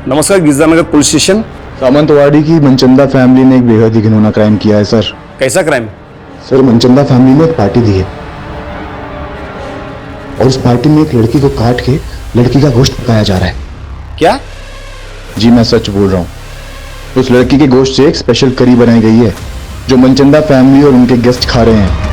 नमस्कार, गिरजानगर police station. सामंतवाड़ी की Manchanda family ने एक बेहद ही घिनौना क्राइम किया है सर। कैसा क्राइम? सर, मनचंदा फैमिली ने एक पार्टी दी है और उस पार्टी में एक लड़की को काट के लड़की का गोश्त पकाया जा रहा है। क्या? जी मैं सच बोल रहा हूँ। उस लड़की के गोश्त से एक स्पेशल करी बनाई गई है जो मनचंदा फैमिली और उनके गेस्ट खा रहे हैं।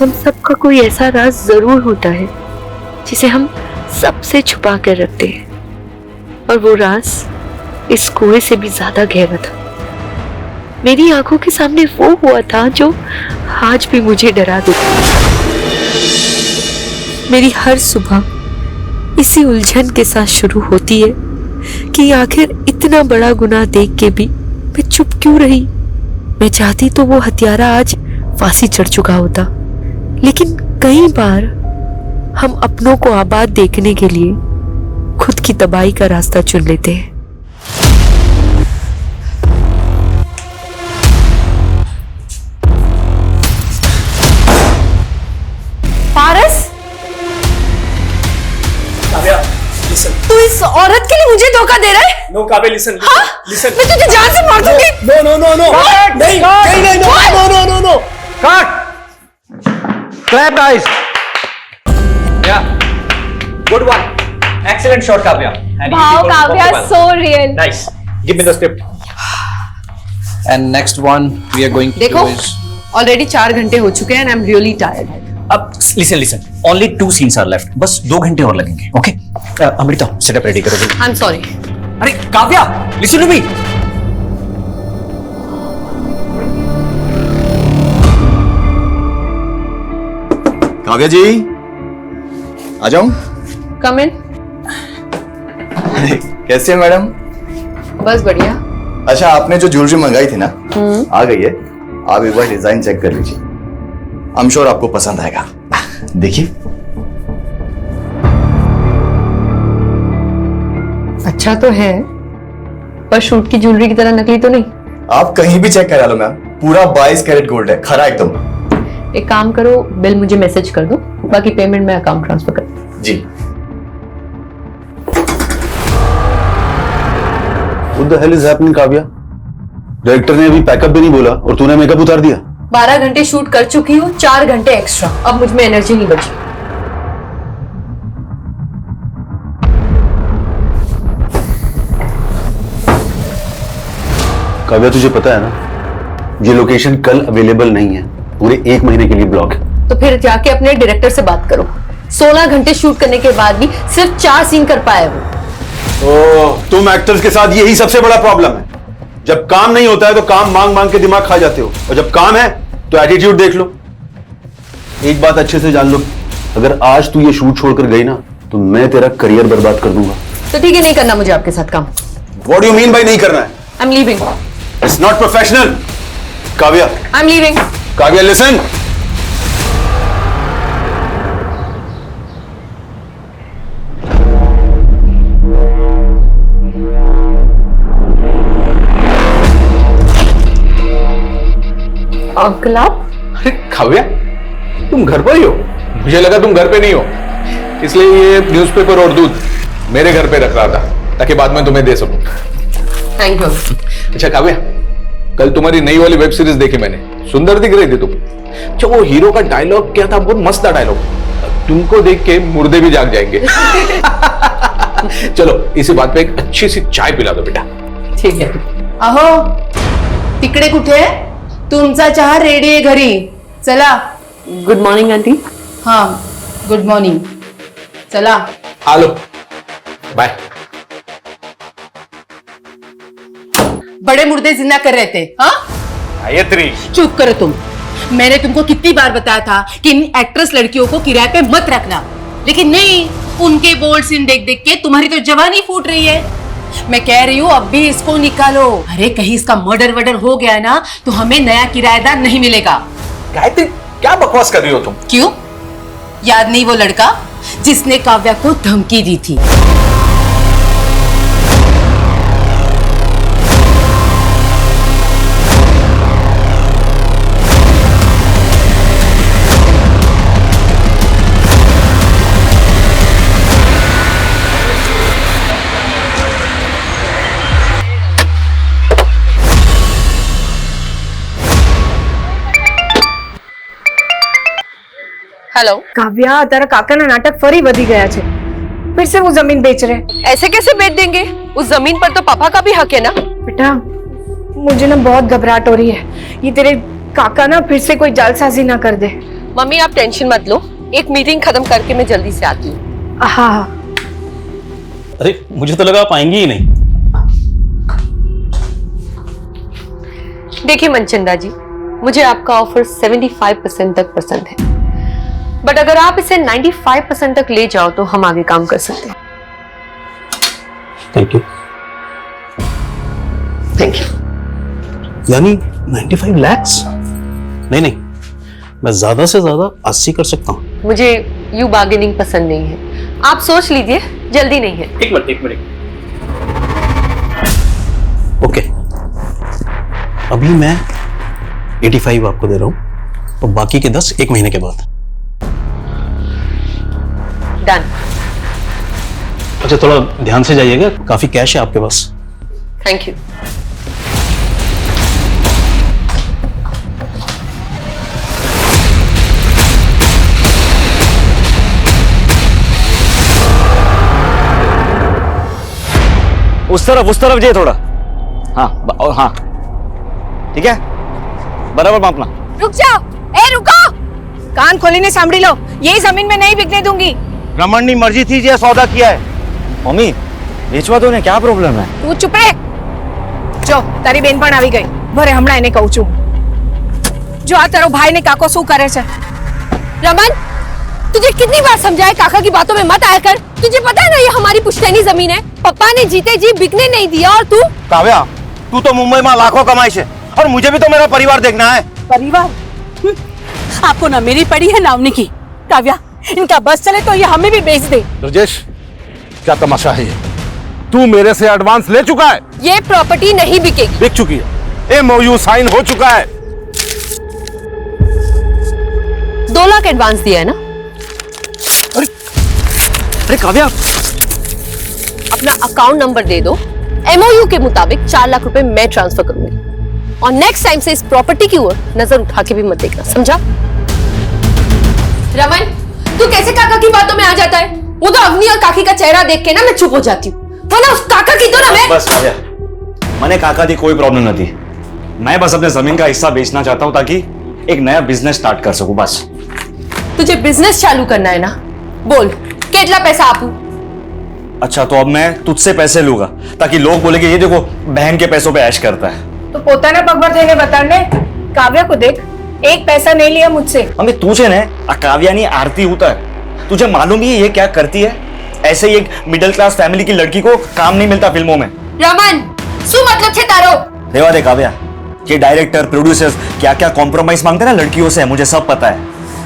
हम सबका कोई ऐसा राज जरूर होता है जिसे हम सबसे छुपा कर रखते हैं, और वो राज इस कुएं से भी ज्यादा गहरा था। मेरी आंखों के सामने वो हुआ था जो आज भी मुझे डरा देता। मेरी हर सुबह इसी उलझन के साथ शुरू होती है कि आखिर इतना बड़ा गुनाह देख के भी मैं चुप क्यों रही। मैं चाहती तो वो हत्यारा आज फांसी चढ़ चुका होता, लेकिन कई बार हम अपनों को आबाद देखने के लिए खुद की तबाही का रास्ता चुन लेते हैं। पारस, काव्या, listen. तू इस औरत के लिए मुझे धोखा दे रहा है? No, Kavya, listen. हाँ? Listen. मैं तुझे जान से मार दूंगी। No, no, no, no. नहीं, नहीं, नहीं, no, no, no, no, no. Cut! Clap, guys. Yeah. Good one. Excellent shot, Kavya. And Wow, you people Kavya, performed so well. real. Nice. Give me the script. And next one we are going to देखो, do is already 4 घंटे हो चुके हैं and I am really tired. अब listen. Only 2 scenes are left. बस 2 घंटे और लगेंगे. Okay? अमृता, setup ready करो जल्दी. I am sorry. अरे Kavya, listen to me. Kavya जी, आ जाऊं? कम इन। कैसे हैं मैडम? बस बढ़िया। अच्छा, आपने जो ज्वेलरी मंगाई थी ना, आ गई है। आप एक बार डिजाइन चेक कर लीजिए, आई एम श्योर आपको पसंद आएगा। देखिए। अच्छा तो है, पर शूट की ज्वेलरी की तरह नकली तो नहीं। आप कहीं भी चेक करा लो मैम, पूरा 22 कैरेट गोल्ड है, खरा एकदम। एक काम करो, बिल मुझे मैसेज कर दो, बाकी पेमेंट मैं अकाउंट ट्रांसफर कर दूं। जी। What the hell is happening, Kavya? Director ने अभी पैकअप भी नहीं बोला और तूने मेकअप उतार दिया। 12 घंटे शूट कर चुकी हूँ, 4 घंटे एक्स्ट्रा। अब मुझ में एनर्जी नहीं बची। काव्या, तुझे पता है ना, ये लोकेशन कल अवेलेबल नहीं है, पूरे 1 महीने के लिए ब्लॉक है। तो फिर जाके अपने डायरेक्टर से बात करो। 16 घंटे शूट करने के बाद भी सिर्फ 4 सीन कर पाए वो। ओह, तुम एक्टर्स के साथ यही सबसे बड़ा प्रॉब्लम है। जब काम नहीं होता है तो काम मांग मांग के दिमाग खा जाते हो, और जब काम है तो एटीट्यूड देख लो। एक बात अच्छे से जान लो, अगर आज तू ये शूट छोड़कर गई ना तो मैं तेरा करियर बर्बाद कर दूंगा। तो ठीक है, नहीं करना मुझे आपके साथ काम। What do you mean by नहीं करना है? I am leaving. It's not professional. Kavya, I am leaving. Kavya, listen. Uncle आप? अरे काव्या, तुम घर पर ही हो? मुझे लगा तुम घर पे नहीं हो, इसलिए ये न्यूज़पेपर और दूध मेरे घर पे रख रहा था ताकि बाद में तुम्हें दे सकूं। Thank you. अच्छा काव्या, कल तुम्हारी नई वाली वेब सीरीज देखी मैंने, सुंदर दिख रही थी तुम। अच्छा, वो हीरो का डायलॉग क्या था? बहुत मस्त था डायलॉग, तुमको देख के मुर्दे भी जाग जाएंगे। चलो, इसी बात पे एक अच्छी सी चाय पिला दो बेटा। ठीक है। अहो, तिकडे कुठे? तुमचा चहा रेडी आहे घरी, चला। Good morning aunty. हाँ, गुड मॉर्निंग, चला। Hello, bye. बड़े मुर्दे जिंदा कर रहे थे। हाँ, गायत्री, चुप करो तुम। मैंने तुमको कितनी बार बताया था कि इन एक्ट्रेस लड़कियों को किराए पे मत रखना, लेकिन नहीं, उनके बोल्ड सीन देख देख के तुम्हारी तो जवानी फूट रही है। मैं कह रही हूँ अब भी इसको निकालो। अरे कहीं इसका मर्डर वर्डर हो गया ना तो हमें नया किराएदार नहीं मिलेगा। गायत्री, क्या बकवास कर रही हो तुम? क्यों, याद नहीं वो लड़का जिसने काव्या को धमकी दी थी। हेलो કાવ્યા તારા કાકાના નાટક ફરી વધી ગયા છે फिर से वो जमीन बेच रहे हैं। ऐसे कैसे बेच देंगे? उस जमीन पर तो पापा का भी हक है ना। बेटा मुझे ना बहुत घबराहट हो रही है, ये तेरे काका ना फिर से कोई जालसाजी ना कर दे। मम्मी आप टेंशन मत लो, एक मीटिंग खत्म करके मैं जल्दी से आती हूँ। हाँ अरे मुझे तो लगा आप आएंगी ही नहीं। देखिए मनचंदा जी, मुझे आपका ऑफर 75% तक पसंद है, बट अगर आप इसे 95% तक ले जाओ तो हम आगे काम कर सकते हैं। Thank you. Thank you. यानी 95 लाख? नहीं नहीं, मैं ज्यादा से ज्यादा 80 कर सकता हूँ। मुझे यू बार्गेनिंग पसंद नहीं है, आप सोच लीजिए, जल्दी नहीं है। एक मिनट। ओके, अभी मैं 85 आपको दे रहा हूँ और बाकी के 10 एक महीने के बाद। डन। अच्छा थोड़ा ध्यान से जाइएगा, काफी कैश है आपके पास। Thank you. उस तरफ जाइए थोड़ा। हाँ और हाँ ठीक है, बराबर मापना। रुक जाओ, ए रुको, कान खोलीने सांभળી लो, ये जमीन में नहीं बिकने दूंगी। रमन की मर्जी थी, जे सौदा किया है। मम्मी વેચવા દો ને, क्या प्रॉब्लम है? તું ચૂપ રે। જો તારી બેન પણ આવી ગઈ, ભરે હમણાં એને કહું છું। જો આ તારો ભાઈ ને કાકો શું કરે છે। रमन, तुझे कितनी बार समझाया काका की बातों में मत आया कर। तुझे पता है ना ये हमारी पुश्तैनी जमीन है, पापा ने जीते जी बिकने नहीं दिया। और तू काव्या, तू तो मुंबई में लाखों कमाई है और मुझे भी तो मेरा परिवार देखना है। परिवार? आपको ना मेरी पड़ी है ना उनकी। काव्या, इनका बस चले तो ये हमें भी बेच दे। राजेश, क्या तमाशा है ये? तू मेरे से एडवांस ले चुका है। ये प्रॉपर्टी नहीं बिकेगी। बिक चुकी है, MOU साइन हो चुका है। 2 लाख एडवांस दिया है ना। अरे काव्या, अपना अकाउंट नंबर दे दो, MOU के मुताबिक 4 लाख रुपए मैं ट्रांसफर करूंगी, और नेक्स्ट टाइम से इस प्रॉपर्टी की ओर नजर उठा के भी मत देखना, समझा? रमन, तू कैसे काका की बातों में आ जाता है? वो तो अवनी और काकी का चेहरा देख के ना मैं चुप हो जाती हूँ, वरना उस काका की तो ना मैं। बस काव्या, मैंने काका दी कोई प्रॉब्लम नहीं थी। मैं बस अपने जमीन का हिस्सा बेचना चाहता हूँ ताकि एक नया बिजनेस स्टार्ट कर सकूं, बस। तुझे बिजनेस चालू करना है ना, बोल कितना पैसा आपू? अच्छा तो अब मैं तुझसे पैसे लूंगा ताकि लोग बोले कि ये देखो बहन के पैसों पे ऐश करता है। तो પોતાના પગ પર થઈને બતાડને। કાવ્યા को देख, एक पैसा नहीं लिया मुझसे। मम्मी तुझे ने काव्या नहीं आरती उतर, तुझे मालूम ही है ये क्या करती है? ऐसे ही एक मिडिल क्लास फैमिली की लड़की को काम नहीं मिलता फिल्मों में। रमन, શું मतलब છે તારો? रेवा दे काव्या, ये डायरेक्टर प्रोड्यूसर्स क्या क्या कॉम्प्रोमाइज मांगते हैं ना लड़कियों से, मुझे सब पता है।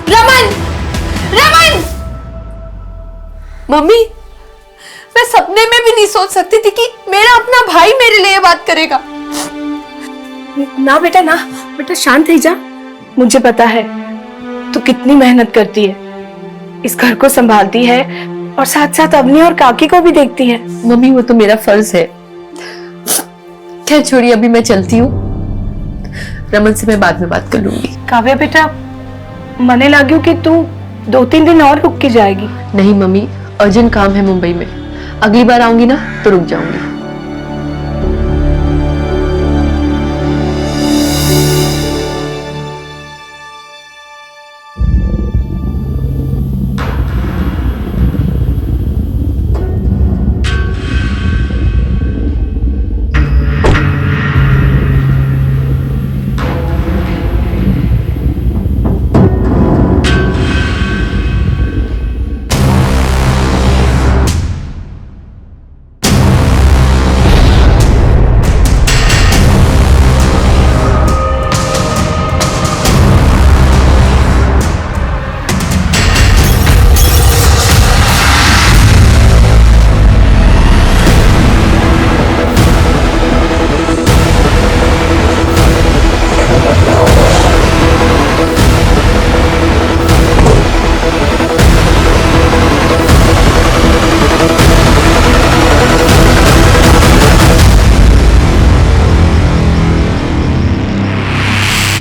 रमन, रमन! मम्मी, मैं सपने में भी नहीं सोच सकती थी कि मेरा अपना भाई मेरे लिए बात करेगा। ना बेटा ना, बेटा शांत ही जा। मुझे पता है तू कितनी मेहनत करती है, इस घर को संभालती है और साथ साथ अवनी और काकी को भी देखती है। मम्मी वो तो मेरा फर्ज है। खैर छोड़िए, अभी मैं चलती हूँ, रमन से मैं बाद में बात कर लूंगी। काव्या बेटा, मने लाग्यू कि तू 2-3 दिन और रुक के जाएगी। नहीं मम्मी, अर्जेंट काम है मुंबई में, अगली बार आऊंगी ना तो रुक जाऊंगी।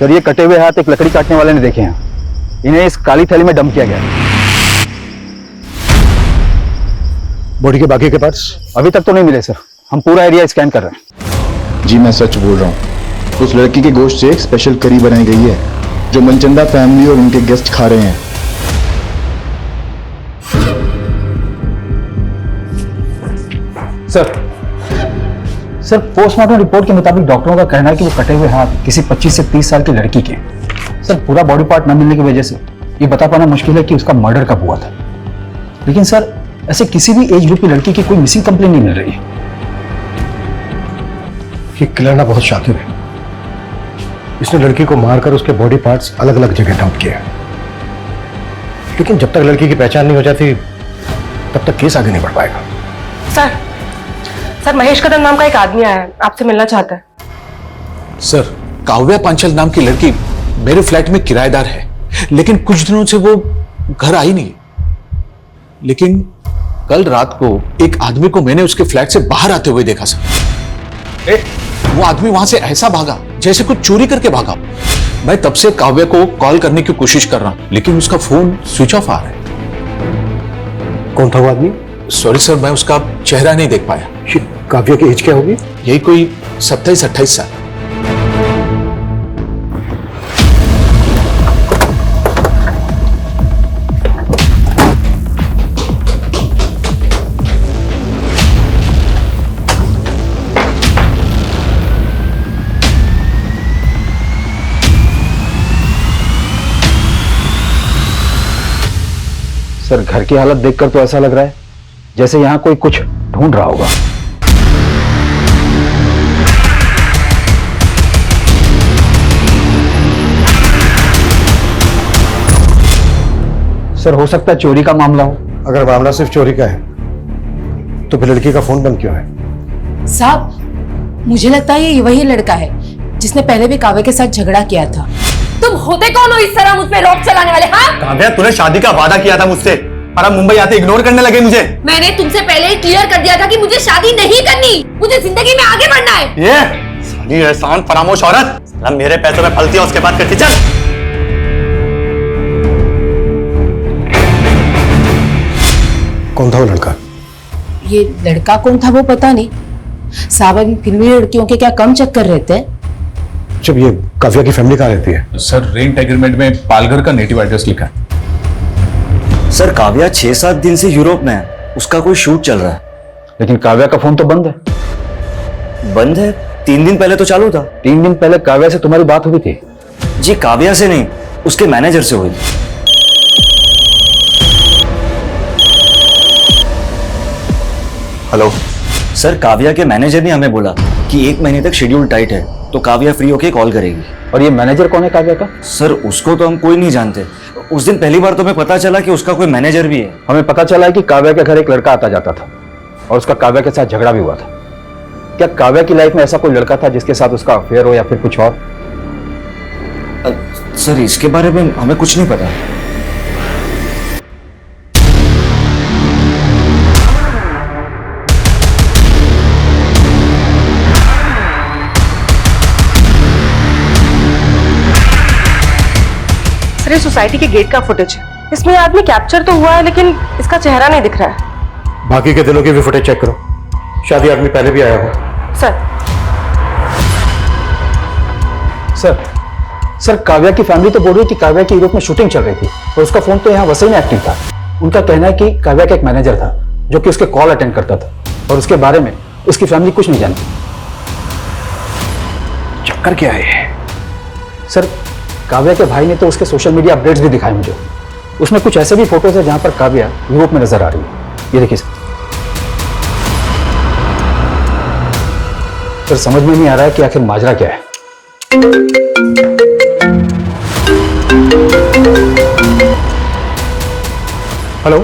सर, ये कटे हुए हाथ एक लकड़ी काटने वाले ने देखे हैं। इन्हें इस काली थैली में डंप किया गया है। बॉडी के बाकी के पार्ट्स अभी तक तो नहीं मिले सर। हम पूरा एरिया स्कैन कर रहे हैं। जी मैं सच बोल रहा हूँ। उस लड़की के गोश्त से एक स्पेशल करी बनाई गई है जो मनचंदा फैमिली और उनके गेस्ट खा रहे हैं। सर पोस्टमार्टम रिपोर्ट के मुताबिक डॉक्टरों का कहना है कि वो कटे हुए हाथ किसी 25 से 30 साल की लड़की के हैं। सर पूरा बॉडी पार्ट न मिलने की वजह से ये बता पाना मुश्किल है कि उसका मर्डर कब हुआ था। लेकिन सर ऐसे किसी भी एज ग्रुप की लड़की की कोई मिसिंग कंप्लेन नहीं मिल रही है। ये किलर ना बहुत शातिर है। इसने लड़की को मारकर उसके बॉडी पार्ट्स अलग अलग जगह डंप किए हैं। लेकिन जब तक लड़की की पहचान नहीं हो जाती तब तक केस आगे नहीं बढ़ पाएगा। सर महेश कदम नाम का एक आदमी आया है, आपसे मिलना चाहता है। सर काव्या पांचल नाम की लड़की मेरे फ्लैट में किराएदार है, लेकिन कुछ दिनों से वो घर आई नहीं। लेकिन कल रात को एक आदमी को मैंने उसके फ्लैट से बाहर आते हुए देखा सर। वो आदमी वहां से ऐसा भागा जैसे कुछ चोरी करके भागा। मैं तब से काव्या को कॉल करने की कोशिश कर रहा हूं, लेकिन उसका फोन स्विच ऑफ आ रहा है। कौन था वो आदमी? सॉरी सर, मैं उसका चेहरा नहीं देख पाया। काव्या की एज क्या होगी? यही कोई 27-28 साल। सर घर की हालत देखकर तो ऐसा लग रहा है जैसे यहां कोई कुछ ढूंढ रहा होगा। सर हो सकता है चोरी का मामला हो। अगर मामला सिर्फ चोरी का है तो फिर लड़की का फोन बंद क्यों है? साहब मुझे लगता है ये वही लड़का है जिसने पहले भी काव्या के साथ झगड़ा किया था। तुम होते कौन हो इस तरह मुझ पे रोक चलाने वाले? हाँ काव्या, तूने शादी का वादा किया था मुझसे और अब मुंबई आते इग्नोर करने लगे मुझे। मैंने तुमसे पहले ही क्लियर कर दिया था कि मुझे शादी नहीं करनी, मुझे जिंदगी में आगे बढ़ना है। ये साली एहसान फरामोश औरत, साला मेरे पैसों में फलती है उसके बाद करती। चल कौन था वो लड़का? ये लड़का कौन था वो पता नहीं। साहब अभी फिल्मी लड़कियों के क्या कम चक्कर रहते हैं। जब ये काव्या की फैमिली कहाँ रहती है? सर रेंट एग्रीमेंट में पालघर का नेटिव एड्रेस लिखा है। सर काव्या 6-7 दिन से यूरोप में है, उसका कोई शूट चल रहा है। लेकिन काव्या का फोन तो बंद है। बंद है? 3 दिन पहले तो चालू था। 3 दिन पहले काव्या से तुम्हारी बात हुई थी? जी काव्या से नहीं, उसके मैनेजर से हुई थी। हेलो सर, काव्या के मैनेजर ने हमें बोला कि 1 महीने तक शेड्यूल टाइट है, तो काव्या फ्री होके कॉल करेगी। और ये मैनेजर कौन है काव्या का? सर उसको तो हम कोई नहीं जानते। उस दिन पहली बार तो हमें पता चला कि उसका कोई मैनेजर भी है। हमें पता चला है कि काव्या के घर एक लड़का आता जाता था और उसका काव्या के साथ झगड़ा भी हुआ था। क्या काव्या की लाइफ में ऐसा कोई लड़का था जिसके साथ उसका अफेयर हो या फिर कुछ और? सर इसके बारे में हमें कुछ नहीं पता। सर ये सोसाइटी के गेट का फुटेज है। इसमें आदमी कैप्चर तो हुआ है लेकिन इसका चेहरा नहीं दिख रहा है। बाकी के दिनों की भी फुटेज चेक करो, शायद आदमी पहले भी आया हो। सर काव्या की फैमिली तो बोल रही थी काव्या की यूरोप में शूटिंग चल रही थी और उसका फोन तो यहाँ वसई में एक्टिव था। उनका कहना है कि काव्या का एक मैनेजर था जो कि उसके कॉल अटेंड करता था और उसके बारे में उसकी फैमिली कुछ नहीं जानती। चक्कर क्या है? सर काव्या के भाई ने तो उसके सोशल मीडिया अपडेट्स भी दिखाए मुझे। उसमें कुछ ऐसे भी फोटोज है जहां पर काव्या यूरोप में नजर आ रही है। ये देखिए सर, समझ में नहीं आ रहा है कि आखिर माजरा क्या है। हेलो,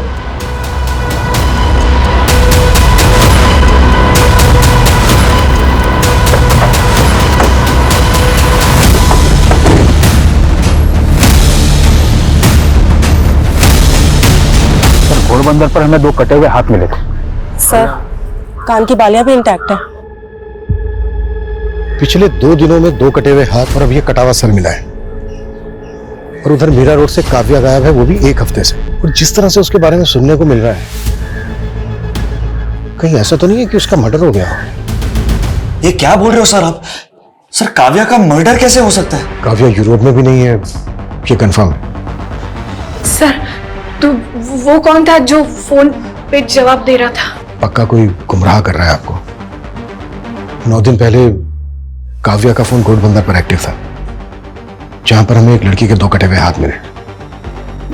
घोड़बंदर पर हमें 2 कटे हुए हाथ मिले थे। सर कान की बालियां भी इंटैक्ट है। पिछले 2 दिनों में 2 कटे हुए हाथ और अब ये कटा हुआ सर मिला है। और उधर मीरा रोड से काव्या गायब है, वो भी 1 हफ्ते से। और जिस तरह से उसके बारे में सुनने को मिल रहा है, कहीं ऐसा तो नहीं है कि उसका मर्डर हो गया हो? ये क्या बोल रहे हो सर आप? सर काव्या का मर्डर कैसे हो सकता है? काव्या यूरोप में भी नहीं है, ये कंफर्म है। सर तो वो कौन था जो फोन पे जवाब दे रहा था? पक्का कोई गुमराह कर रहा है आपको। 9 दिन पहले काव्या का फोन घोड़बंदर पर एक्टिव था, जहां पर हमें एक लड़की के 2 कटे हुए हाथ मिले,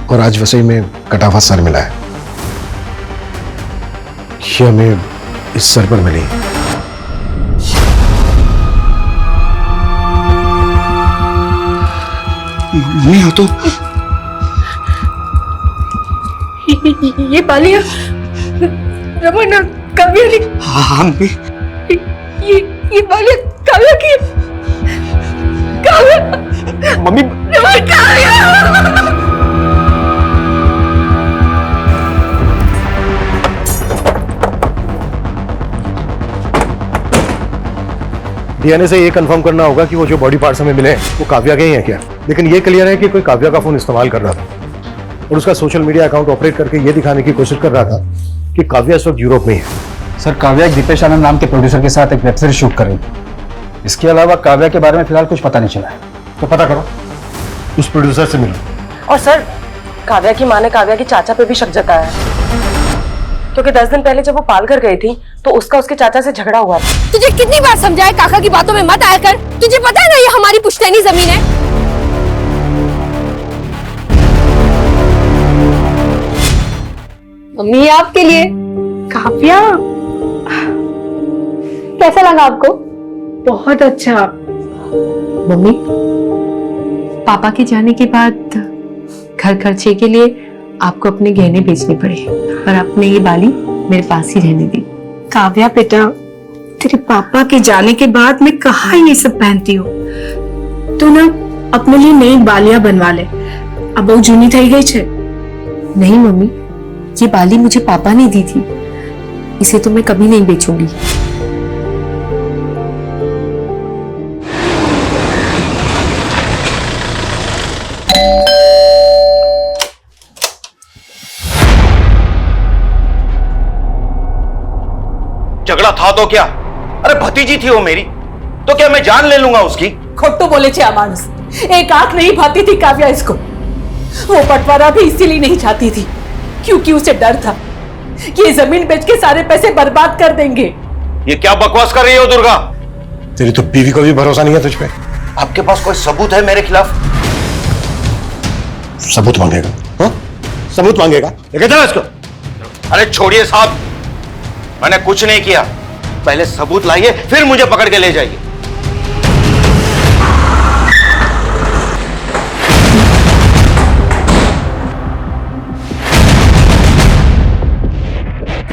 और आज वसई में कटा हुआ सर मिला है। ये हमें इस सर पर मिली। मम्मी हो तो ये बालिया रमन काव्या ने। हाँ मम्मी। ये बालिया काव्या की। काव्या मम्मी रमन काव्या। डीएनए से ये कंफर्म करना होगा कि वो जो बॉडी पार्ट्स हमें मिले हैं वो काव्या के ही हैं क्या। लेकिन ये क्लियर है कि कोई काव्या का फोन इस्तेमाल कर रहा था और उसका सोशल मीडिया अकाउंट ऑपरेट करके ये दिखाने की कोशिश कर रहा था कि काव्या इस वक्त यूरोप में ही है। सर काव्या एक दीपेश आनंद नाम के प्रोड्यूसर के साथ एक वेब सीरीज शूट कर रही थी। इसके अलावा काव्या के बारे में फिलहाल कुछ पता नहीं चला है। तो पता करो, उस प्रोड्यूसर से मिलो। और सर काव्या की मां ने काव्या के चाचा पे भी शक जताया है, क्योंकि 10 दिन पहले जब वो पालघर गई थी तो उसका उसके चाचा से झगड़ा हुआ था। तुझे कितनी बार समझाया काका की बातों में मत आया कर। तुझे पता है ना ये हमारी पुश्तैनी जमीन है। मम्मी आपके लिए। काव्या कैसा लगा आपको? बहुत अच्छा। मम्मी पापा के जाने के बाद घर खर्चे के लिए आपको अपने गहने बेचने पड़े और आपने ये बाली मेरे पास ही रहने दी। काव्या बेटा, तेरे पापा के जाने के बाद मैं कहाँ ये सब पहनती हूँ। तू ना अपने लिए नई बालियां बनवा ले, अब वो जूनी थई गई छे। नहीं मम्मी, ये बाली मुझे पापा ने दी थी, इसे तो मैं कभी नहीं बेचूंगी। झगड़ा था तो क्या? अरे भतीजी थी वो मेरी, तो क्या मैं जान ले लूंगा उसकी? खोटो बोले छे मानुस। एक आंख नहीं भाती थी काव्या इसको। वो बंटवारा भी इसीलिए नहीं चाहती थी क्योंकि उसे डर था कि ये जमीन बेच के सारे पैसे बर्बाद कर देंगे। ये क्या बकवास कर रही हो दुर्गा? तेरी तो बीवी को भी भरोसा नहीं है तुझ पे। आपके पास कोई सबूत है मेरे खिलाफ? सबूत मांगेगा? हाँ? सबूत मांगेगा? लेके चलो इसको। अरे छोड़िए साहब, मैंने कुछ नहीं किया। पहले सबूत लाइए फिर मुझे पकड़ के ले जाइए।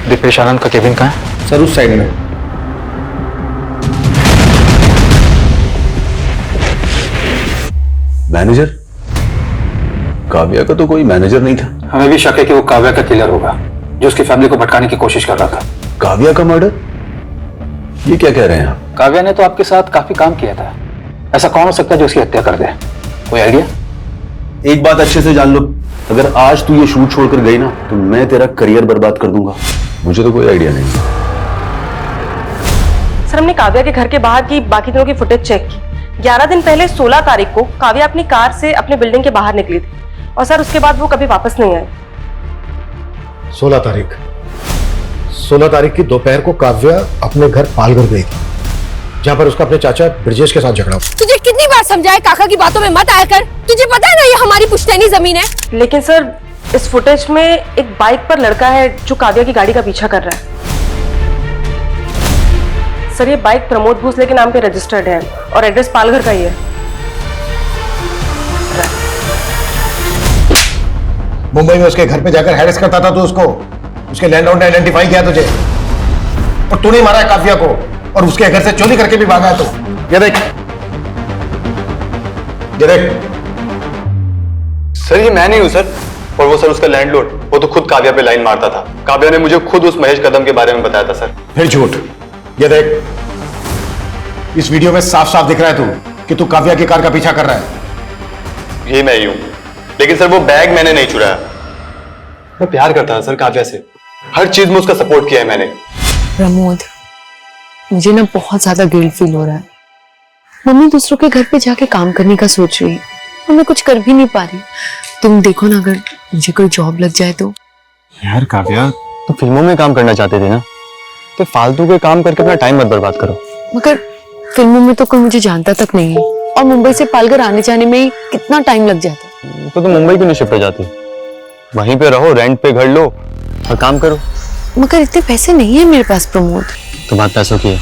दीपेश आनंद का केबिन कहाँ है? सर उस साइड में। मैनेजर? काव्या का तो कोई मैनेजर नहीं था। हमें भी शक है कि वो काव्या का किलर होगा जो उसकी फैमिली को भटकाने की कोशिश कर रहा था। काव्या का मर्डर? ये क्या कह रहे हैं आप? काव्या ने तो आपके साथ काफी काम किया था, ऐसा कौन हो सकता है जो उसकी हत्या कर दे? कोई आइडिया? एक बात अच्छे से जान लो, अगर आज तू ये शूट छोड़कर गई ना तो मैं तेरा करियर बर्बाद कर दूंगा। मुझे तो कोई आइडिया नहीं। सर हमने काव्या के घर के बाहर की बाकी दिनों की फुटेज चेक की। 11 दिन पहले 16 तारीख को काव्या अपनी कार से अपने बिल्डिंग के बाहर निकली थी और सर उसके बाद वो कभी वापस नहीं आई। 16 तारीख की दोपहर को काव्या अपने घर पालघर गई थी, जहां पर उसका अपने चाचा ब्रजेश के साथ झगड़ा हुआ। तुझे कितनी बार समझाया काका की बातों में मत आया कर। तुझे पता है ना ये हमारी पुश्तैनी जमीन है। लेकिन सर इस फुटेज में एक बाइक पर लड़का है जो काव्या की गाड़ी का पीछा कर रहा है। सर ये बाइक प्रमोद भोसले के नाम पे रजिस्टर्ड है और एड्रेस पालघर का ही है। मुंबई में उसके घर पे जाकर हैरेस करता था तो उसको उसके लैंडलॉर्ड ने आइडेंटिफाई किया तुझे, और तूने मारा काव्या को और उसके घर से चोरी करके भी भागा है। तो ये देख, ये देख। सर ये मैं नहीं हूं सर, और वो सर उसका लैंडलॉर्ड, वो तो खुद काव्या पे लाइन मारता था। काव्या ने मुझे खुद उस महेश कदम के बारे में बताया था सर। फिर झूठ। ये देख, इस वीडियो में साफ साफ दिख रहा है तू कि तू काव्या की कार का पीछा कर रहा है। ये मैं ही हूं, लेकिन सर वो बैग मैंने नहीं चुराया। मैं प्यार करता था सर काव्या से, हर चीज में उसका सपोर्ट किया है मैंने। प्रमोद, मुझे ना बहुत ज्यादा गिल्ट फील हो रहा है। मम्मी दूसरों के घर पे जाके काम करने का सोच रही है और मैं कुछ कर भी नहीं पा रही। तुम देखो ना, अगर मुझे कोई जॉब लग जाए तो। यार काव्या, तो फिल्मों में काम करना चाहते थे ना, तो फालतू के काम करके अपना टाइम मत बर्बाद करो। मगर फिल्मों में तो कोई मुझे जानता तक नहीं है और मुंबई से पालघर आने जाने में ही कितना टाइम लग जाता है। तो तुम मुंबई क्यों नहीं शिफ्ट हो जाती? वहीं पे रहो, रेंट पे घर लो और काम करो। मगर इतने पैसे नहीं है मेरे पास प्रमोद। तो बात पैसों की है,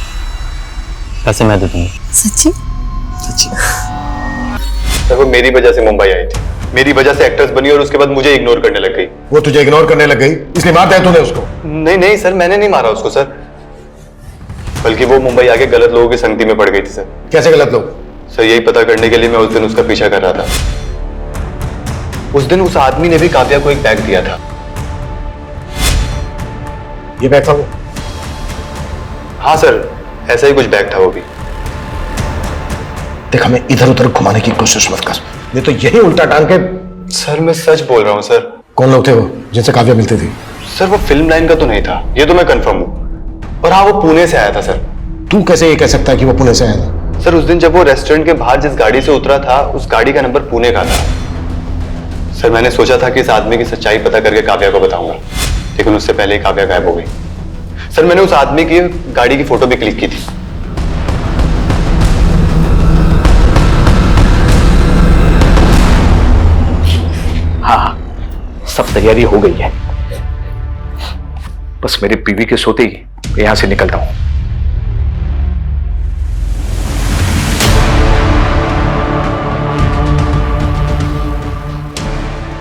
पैसे मैं दे दूंगा। सच्ची? सच्ची। तो वो मेरी वजह से मुंबई आई थी, मेरी वजह से एक्ट्रेस बनी और उसके बाद मुझे इग्नोर करने लग गई। वो तुझे इग्नोर करने लग गई इसलिए मार दिया तूने उसको? नहीं नहीं सर, मैंने नहीं मारा उसको सर, बल्कि वो मुंबई आके गलत लोगों की संगति में पड़ गई थी सर। कैसे गलत लोग? सर यही पता करने के लिए मैं उस दिन उसका पीछा कर रहा था। उस दिन उस आदमी ने भी काव्या को एक बैग दिया था। ये बैग था वो? हाँ सर, ऐसा ही कुछ बैग था वो भी। देख, हमें इधर उधर घुमाने की कोशिश मत कर, ये तो यही उल्टा टांग के। सर मैं सच बोल रहा हूँ सर। कौन लोग थे वो जिनसे काव्या मिलती थी? सर वो फिल्म लाइन का तो नहीं था, ये तो मैं कंफर्म हूँ। और हाँ, वो पुणे से आया था सर। तू कैसे ये कह सकता है कि वो पुणे से आया था? सर उस दिन जब वो रेस्टोरेंट के बाहर जिस गाड़ी से उतरा था, उस गाड़ी का नंबर पुणे का था। सर मैंने सोचा था कि इस आदमी की सच्चाई पता करके काव्या को बताऊंगा, लेकिन उससे पहले ही काव्या गायब हो गई। सर मैंने उस आदमी की गाड़ी की फोटो भी क्लिक की थी। हाँ, सब तैयारी हो गई है, बस मेरी बीवी के सोते ही यहां से निकलता हूं।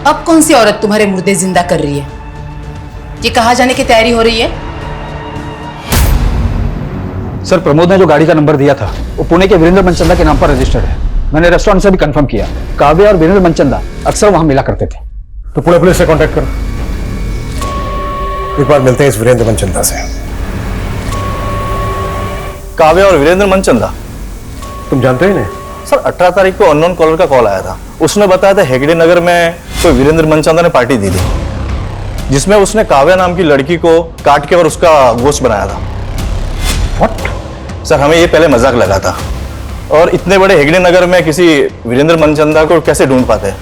अब कौन सी औरत तुम्हारे मुर्दे जिंदा कर रही है? ये कहाँ जाने की तैयारी हो रही है? सर, प्रमोद ने जो गाड़ी का नंबर दिया था वो पुणे के वीरेंद्र मनचंदा के नाम पर रजिस्टर्ड है। मैंने रेस्टोरेंट से भी कंफर्म किया, काव्या और वीरेंद्र मनचंदा अक्सर वहां मिला करते थे। तो पुणे पुलिस से कांटेक्ट करो, एक बार मिलते हैं इस वीरेंद्र मनचंदा से। काव्या और वीरेंद्र मनचंदा, तुम जानते हो इन्हें? सर 18 तारीख को अननोन कॉलर का कॉल आया था। उसने बताया था हेगड़े नगर में कोई वीरेंद्र मनचंदा ने पार्टी दी थी, जिसमें उसने काव्या नाम की लड़की को काट के और उसका गोश्त बनाया था। What? सर हमें ये पहले मजाक लगा था, और इतने बड़े हेगड़े नगर में किसी वीरेंद्र मनचंदा को कैसे ढूंढ पाते,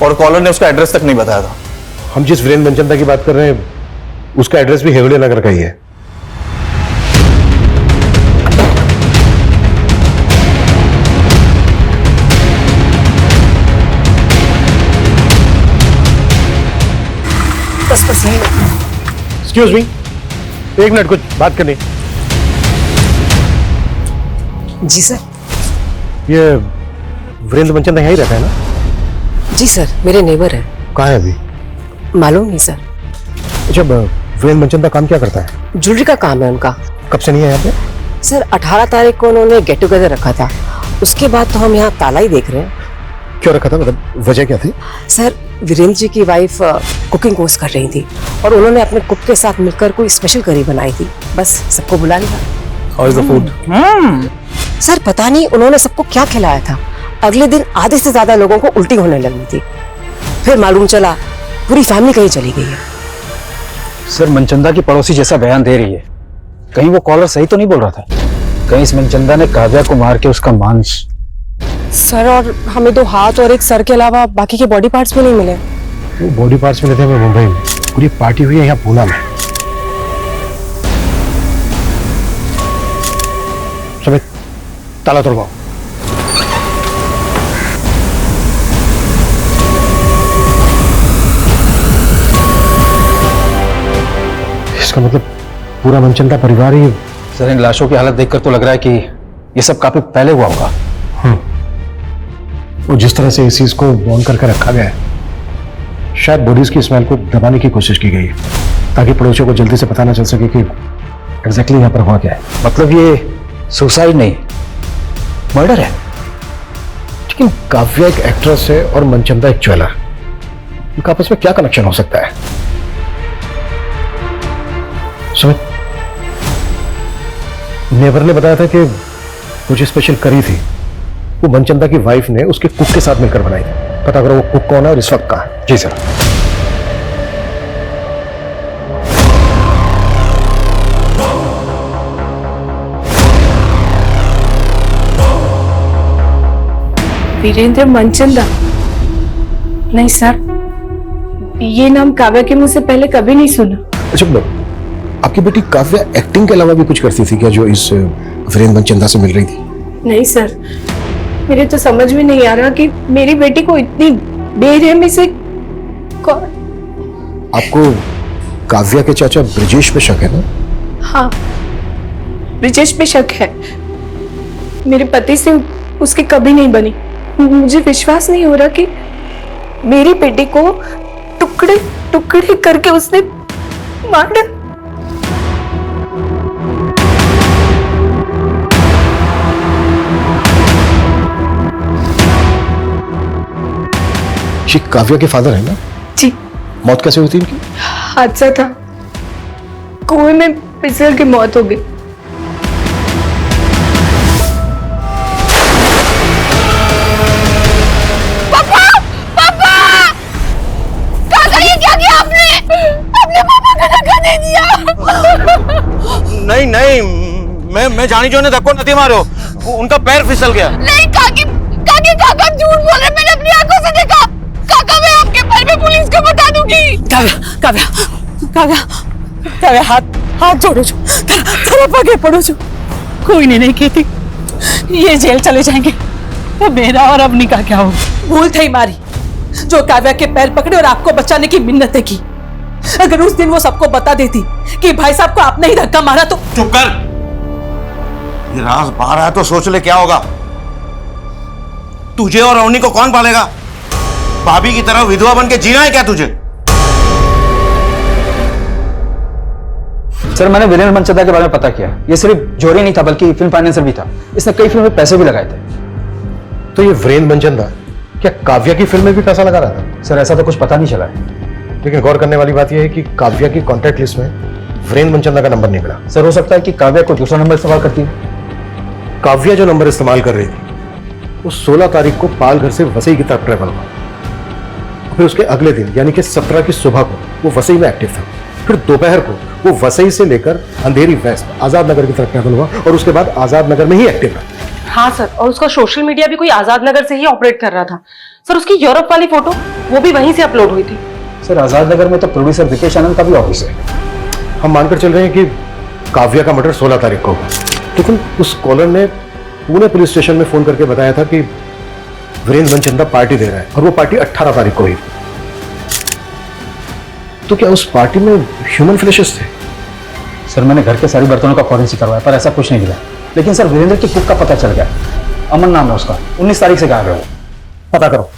और कॉलर ने उसका एड्रेस तक नहीं बताया था। हम जिस वीरेंद्र मनचंदा की बात कर रहे हैं उसका एड्रेस भी हेगड़े नगर का ही है। एक्सक्यूज मी, एक मिनट, कुछ बात करनी। जी सर। ये वीरेंद्र मनचंदा यहीं रहता है ना? जी सर, मेरे नेबर है। कहाँ है अभी? मालूम नहीं सर। अच्छा, वीरेंद्र मनचंदा काम क्या करता है? ज्वेलरी का काम है उनका। कब से नहीं है यहाँ पे? सर 18 तारीख को उन्होंने गेट टुगेदर रखा था, उसके बाद तो हम यहाँ ताला ही देख रहे हैं। क्यों रखा था, मतलब वजह क्या थी? सर वीरेंद्र जी की वाइफ कुकिंग कोर्स कर रही थी और उन्होंने अपने कुक के साथ मिलकर कोई स्पेशल करी बनाई थी, बस सबको बुला लिया। How is the food? Sir पता नहीं उन्होंने सबको क्या खिलाया था, अगले दिन आधे से ज्यादा लोगों को उल्टी होने लगी थी। फिर मालूम चला पूरी फैमिली कहीं चली गई है। सर मनचंदा की पड़ोसी जैसा बयान दे रही है, कहीं वो कॉलर सही तो नहीं बोल रहा था? कहीं इस मनचंदा ने काव्या को मार के उसका मांस? सर, और हमें 2 हाथ और 1 सर के अलावा बाकी के बॉडी पार्ट्स भी नहीं मिले। वो बॉडी पार्ट्स मिले थे हमें मुंबई में, पूरी पार्टी हुई है यहाँ पूना में। समित, ताला तोड़वाओ। इसका मतलब पूरा मनचंदा परिवार ही। सर इन लाशों की हालत देखकर तो लग रहा है कि ये सब काफी पहले हुआ होगा। वो जिस तरह से इस चीज को बॉन्ड करके रखा गया है, शायद बॉडीज की स्मेल को दबाने की कोशिश की गई है ताकि पड़ोसियों को जल्दी से पता ना चल सके कि एग्जैक्टली यहाँ पर हुआ क्या है। मतलब ये सुसाइड नहीं, मर्डर है। लेकिन काव्या एक एक्ट्रेस है और मनचंदा एक ज्वेलर, इनका आपस में क्या कनेक्शन हो सकता है? सुमित, नेबर ने बताया था कि कुछ स्पेशल करी थी वो मनचंदा की वाइफ ने उसके कुक के साथ मिलकर बनाई थी। पता करो वो कुक कौन है और इस वक्त कहाँ है। जी सर। वीरेंद्र मनचंदा? नहीं सर, ये नाम काव्या के मुंह से पहले कभी नहीं सुना। अच्छा, आपकी बेटी काव्या एक्टिंग के अलावा भी कुछ करती थी क्या जो इस वीरेंद्र मनचंदा से मिल रही थी? नहीं सर, मेरे तो समझ में नहीं आ रहा कि मेरी बेटी को इतनी बेरहमी से कौन। आपको काव्या के चाचा ब्रिजेश पे शक है ना? हाँ, ब्रिजेश पे शक है। मेरे पति से उसकी कभी नहीं बनी। मुझे विश्वास नहीं हो रहा कि मेरी बेटी को टुकड़े टुकड़े करके उसने मार डाला। ये काव्या के फादर है ना? जी। मौत कैसे हुई थी इनकी? हादसा था, कुएं में फिसल के मौत हो गई। नहीं नहीं, मैं जानी जो ने धक्को नहीं मारो, उनका पैर फिसल गया। नहीं काकी, काका झूठ बोल रहे, मैंने अपनी आंखों से देखा। काका मैं आपके पैर में पुलिस को बता दूंगी। काव्या हाथ जोड़ो जो, तरफ आगे पड़ो जो। कोई नहीं कहती, ये जेल चले जाएंगे तो मेरा और अपनी का क्या होगा। भूल थी मारी जो काव्या के पैर पकड़े और आपको बचाने की मिन्नतें की। अगर उस दिन वो सबको बता देती कि भाई साहब को आपने ही धक्का मारा तो। चुप कर, ये राज बाहर आया तो सोच ले क्या होगा। तुझे और अवनी को कौन पालेगा? भाभी की तरह विधवा बन के जीना है क्या तुझे? सर, मैंने वीरेंद्र मनचंदा के बारे में पता किया। ये सिर्फ जोरी नहीं था बल्कि फिल्म फाइनेंसर भी था। इसने कई फिल्मों में पैसे भी लगाए थे। तो ये वीरेंद्र मनचंदा क्या काव्या की फिल्म में भी पैसा लगा रहा था? सर, ऐसा तो कुछ पता नहीं चला है। लेकिन गौर करने वाली बात यह है कि काव्या की कॉन्टैक्ट लिस्ट में वीरेंद्र मनचंदा का नंबर नहीं मिला। सर, हो सकता है कि काव्या को दूसरा नंबर इस्तेमाल करती है। काव्या जो नंबर इस्तेमाल कर रही थी वो 16 तारीख को पाल घर से वसई की तरफ ट्रेवल हुआ। फिर उसके अगले दिन यानी कि 17 की सुबह को वो वसई में एक्टिव था। फिर दोपहर को वो वसई से लेकर अंधेरी वेस्ट आजाद नगर की तरफ ट्रेवल हुआ और उसके बाद आजाद नगर में ही एक्टिव रहा। हाँ सर, और उसका सोशल मीडिया भी कोई आजाद नगर से ही ऑपरेट कर रहा था। सर, उसकी यूरोप वाली फोटो वो भी वहीं से अपलोड हुई थी। सर, आजाद नगर में तो प्रोड्यूसर विकेश आनंद का भी ऑफिस है। हम मानकर चल रहे हैं कि काव्या का मर्डर 16 तारीख को हुआ, लेकिन उस कॉलर ने पुणे पुलिस स्टेशन में फोन करके बताया था कि वीरेंद्र मनचंदा पार्टी दे रहा है और वो पार्टी 18 तारीख को हुई। तो क्या उस पार्टी में ह्यूमन फ्लैशेस थे? सर, मैंने घर के सारे बर्तनों का फॉरेंसिक करवाया पर ऐसा कुछ नहीं मिला। लेकिन सर, वीरेंद्र की कुक का पता चल गया। अमन नाम है उसका। 19 तारीख से गायब है वो। पता करो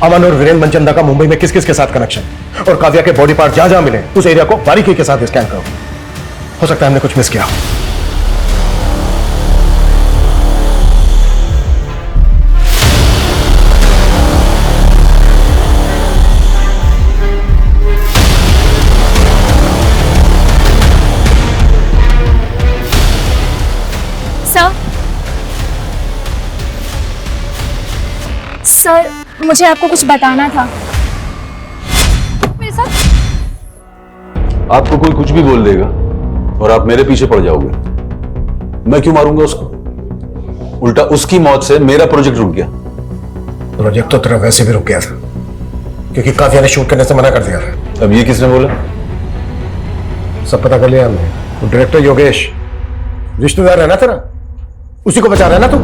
अमन और वीरेंद्र मनचंदा का मुंबई में किस किस के साथ कनेक्शन और काव्या के बॉडी पार्ट जहां जहां मिले उस एरिया को बारीकी के साथ स्कैन करो। हो सकता है हमने कुछ मिस किया। सर, मुझे आपको कुछ बताना था। मेरे साथ आपको कोई कुछ भी बोल देगा और आप मेरे पीछे पड़ जाओगे। मैं क्यों मारूंगा उसको? उल्टा उसकी मौत से मेरा प्रोजेक्ट रुक गया। प्रोजेक्ट तो तेरा वैसे भी रुक गया था क्योंकि काव्या ने शूट करने से मना कर दिया था। अब ये किसने बोला? सब पता कर लिया हमने। तो डायरेक्टर योगेश रिश्तेदार है ना तेरा, उसी को बचा रहा है ना तू?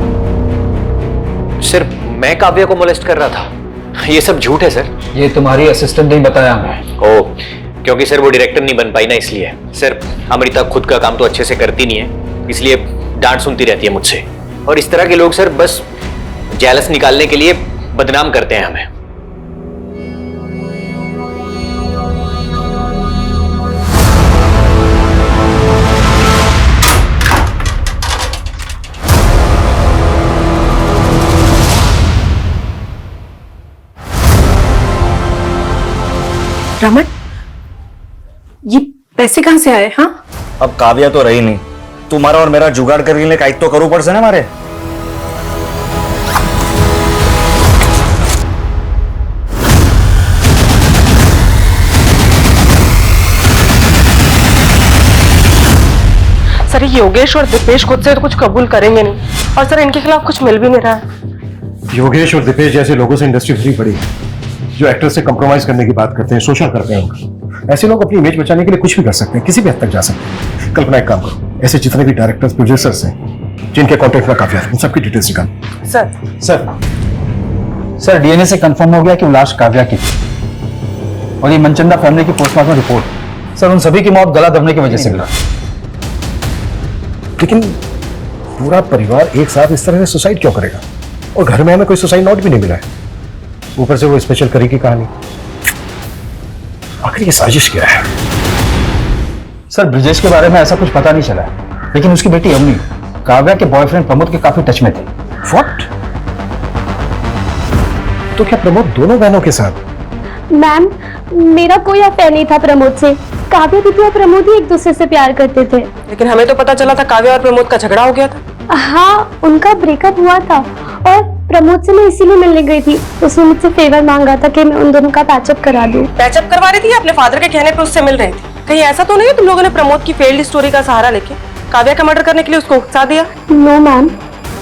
सिर्फ मैं काव्या को मोलेस्ट कर रहा था। ये सब झूठ है सर। ये तुम्हारी असिस्टेंट ने बताया हमें। ओह, क्योंकि सर वो डायरेक्टर नहीं बन पाई ना, इसलिए। सर, अमृता खुद का काम तो अच्छे से करती नहीं है, इसलिए डांट सुनती रहती है मुझसे। और इस तरह के लोग सर बस जेलस निकालने के लिए बदनाम करते हैं हमें। रमन, ये पैसे कहां से आए? हाँ, अब काव्या तो रही नहीं, तुम्हारा और मेरा जुगाड़ करने का एक तो करो पड़ से ना मारे। सर ये योगेश और दीपेश खुद से तो कुछ कबूल करेंगे नहीं, और सर इनके खिलाफ कुछ मिल भी नहीं रहा है। योगेश और दीपेश जैसे लोगों से इंडस्ट्री भरी पड़ी है, जो एक्टर से कंप्रोमाइज करने की बात करते हैं, शोषण करते हैं उनका। ऐसे लोग अपनी इमेज बचाने के लिए कुछ भी कर सकते हैं, किसी भी हद तक जा सकते हैं। कल्पना एक काम करो, ऐसे जितने भी डायरेक्टर्स प्रोड्यूसर्स हैं जिनके कॉन्टेक्ट में काव्या है, उन सबकी डिटेल्स निकालो। सर डीएनए से कंफर्म हो गया कि वो लाश काव्या की थी, और ये मनचंदा फैमिली की पोस्टमार्टम रिपोर्ट सर उन सभी की मौत गला दबने की वजह से मिला। लेकिन पूरा परिवार एक साथ इस तरह से सुसाइड क्यों करेगा? और घर में हमें कोई सुसाइड नोट भी नहीं मिला है, ऊपर से वो स्पेशल करी की कहानी। आखिर ये साजिश क्या है? सर ब्रिजेश के बारे में ऐसा कुछ पता नहीं चला है, लेकिन उसकी बेटी अवनी काव्या के बॉयफ्रेंड प्रमोद के काफी टच में थी। व्हाट? तो क्या प्रमोद दोनों बहनों के साथ? मैम मेरा कोई अफेयर नहीं था प्रमोद से। काव्या दीदी और प्रमोद ही एक दूसरे से प्यार करते थे। लेकिन हमें तो पता चला था काव्या और प्रमोद का झगड़ा हो गया था। हाँ उनका ब्रेकअप हुआ था, और प्रमोद से मैं इसीलिए मिलने गई थी। उसने मुझसे फेवर मांगा था कि मैं उन दोनों का पैचअप करा दूं। पैचअप करवा रही थी, अपने फादर के कहने पे उससे मिल रही थी। कहीं ऐसा तो नहीं है तुम लोगों ने प्रमोद की फेल्ड स्टोरी का सहारा लेके काव्या का मर्डर करने के लिए उसको उकसा दिया? नो मैम,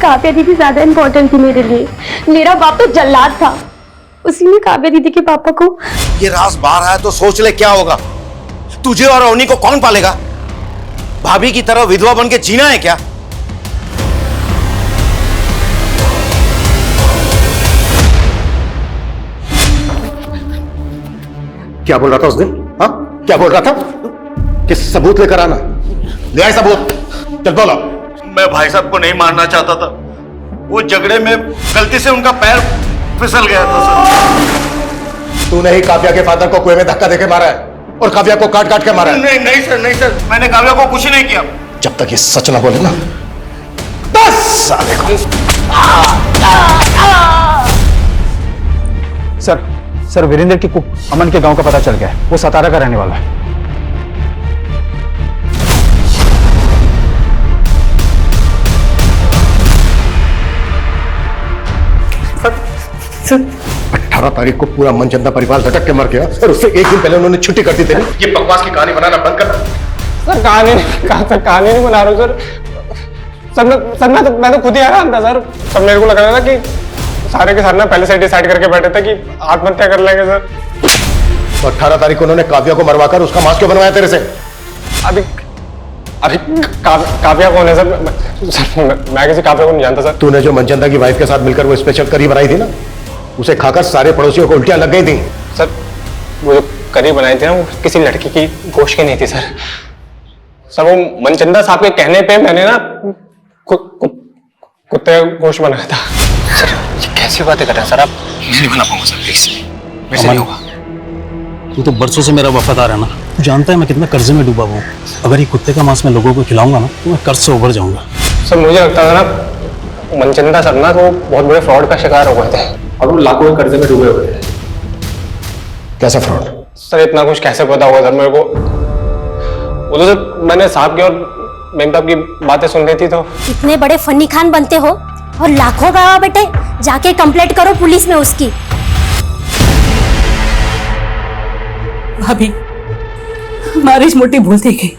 काव्या दीदी ज्यादा इम्पोर्टेंट थी मेरे लिए। मेरा बाप तो जल्लाद था, उसी ने काव्या दीदी के पापा को। ये राज बाहर आया तो सोच ले क्या होगा। तुझे और अवनी को कौन पालेगा? भाभी की तरह विधवा बन के जीना है क्या? क्या बोल रहा था उस दिन? हाँ क्या बोल रहा था? कि सबूत लेकर आना। ले आए सबूत, चल बोलो। मैं भाई साहब को नहीं मारना चाहता था, वो झगड़े में गलती से उनका पैर फिसल गया था सर। तूने ही काव्या के फादर को कुएं में धक्का देके मारा है और काव्या को काट काट के मारा है। नहीं सर, नहीं सर, मैंने काव्या को कुछ नहीं किया। जब तक ये सच ना बोले ना, 10 साल को। सर वीरेंद्र की कुक अमन के गांव का पता चल गया है, वो सतारा का रहने वाला है। सर 18 तारीख को पूरा मनचंदा परिवार झटक के मर गया, और उससे एक दिन पहले उन्होंने छुट्टी कर दी थी। ये बकवास की कहानी बनाना बंद कर। सर कहानी नहीं बना रहा हूँ सर मैं तो खुद ही हैरान था सर। सब मेरे को लग रहा था कि सारे के सारे ना पहले से डिसाइड करके बैठे थे कि आत्महत्या कर लेंगे सर। तो 18 तारीख को उन्होंने काव्या को मरवाकर उसका मांस क्यों बनवाया तेरे से? अभी काव्या कौन है सर? मैं किसी काव्या को नहीं जानता सर। तूने जो मनचंदा की वाइफ के साथ मिलकर वो स्पेशल करी बनाई थी ना, उसे खाकर सारे पड़ोसियों को उल्टियां लग गई थी। सर वो जो करी बनाई थी ना, वो किसी लड़की की गोश्त की नहीं थी सर। सर वो मनचंदा साहब के कहने पे मैंने ना कुत्ते का गोश्त बनाया था। सर ये कैसी बातें कर रहे हैं सर आप? नहीं बना पाऊंगा सर, प्लीज मेरे से नहीं होगा। तू तो बरसों से मेरा वफादार है ना, तू जानता है मैं कितना कर्जे में डूबा हुआ हूँ। अगर ये कुत्ते का मांस मैं लोगों को खिलाऊंगा ना तो मैं कर्ज से उभर जाऊंगा। सर मुझे लगता था ना मनचंदा सर ना तो बहुत बड़े फ्रॉड का शिकार हो गए थे और वो लाखों के कर्जे में डूबे हुए थे। कैसा फ्रॉड? सर इतना कुछ कैसे पता होगा सर मेरे को? वो तो सर मैंने साहब की और मेम साहब की बातें सुन रही थी तो। इतने बड़े फन्नी खान बनते हो और लाखों गवाह बेटे, जाके कंप्लेंट करो पुलिस में उसकी। भाभी हमारी इस मोटी भूल थी गई।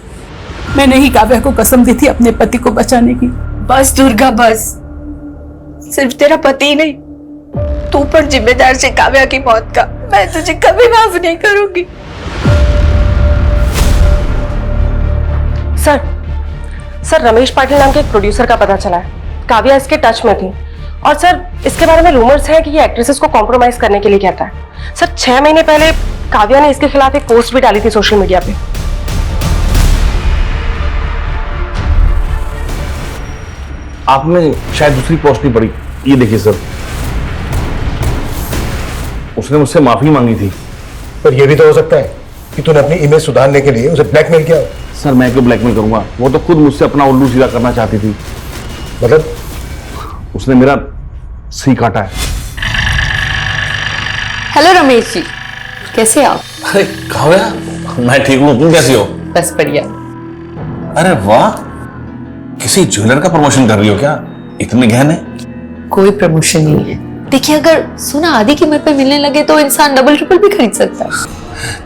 मैंने ही काव्या को कसम दी थी अपने पति को बचाने की। बस दुर्गा बस, सिर्फ तेरा पति ही नहीं, तू पर जिम्मेदार से काव्या की मौत का। मैं तुझे कभी माफ नहीं करूंगी। सर रमेश पाटिल नाम के एक प्रोड्यूसर का पता चला है, काव्या इसके टच में थी। और सर इसके बारे में रूमर्स है कि ये एक्ट्रेसेस को कॉम्प्रोमाइज करने के लिए कहता है। सर 6 महीने पहले काव्या ने इसके खिलाफ एक पोस्ट भी डाली थी सोशल मीडिया पे। आपने शायद दूसरी पोस्ट नहीं पढ़ी, ये देखिए सर, उसने मुझसे माफी मांगी थी। पर यह भी तो हो सकता है कि तूने अपनी इमेज सुधारने के लिए उसे ब्लैकमेल किया। सर मैं क्यों ब्लैकमेल करूंगा? वो तो खुद मुझसे अपना उल्लू सीधा करना चाहती थी। मतलब? उसने मेरा सी काटा है। हेलो रमेश जी, कैसे आप? अरे काव्या, मैं ठीक हूँ, तुम कैसी हो? बस बढ़िया। अरे वाह, किसी ज्वेलर का प्रमोशन कर रही हो क्या? इतने गहने? कोई प्रमोशन नहीं है। देखिए अगर सोना आधी कीमत पे मिलने लगे तो इंसान डबल ट्रिपल भी खरीद सकता है।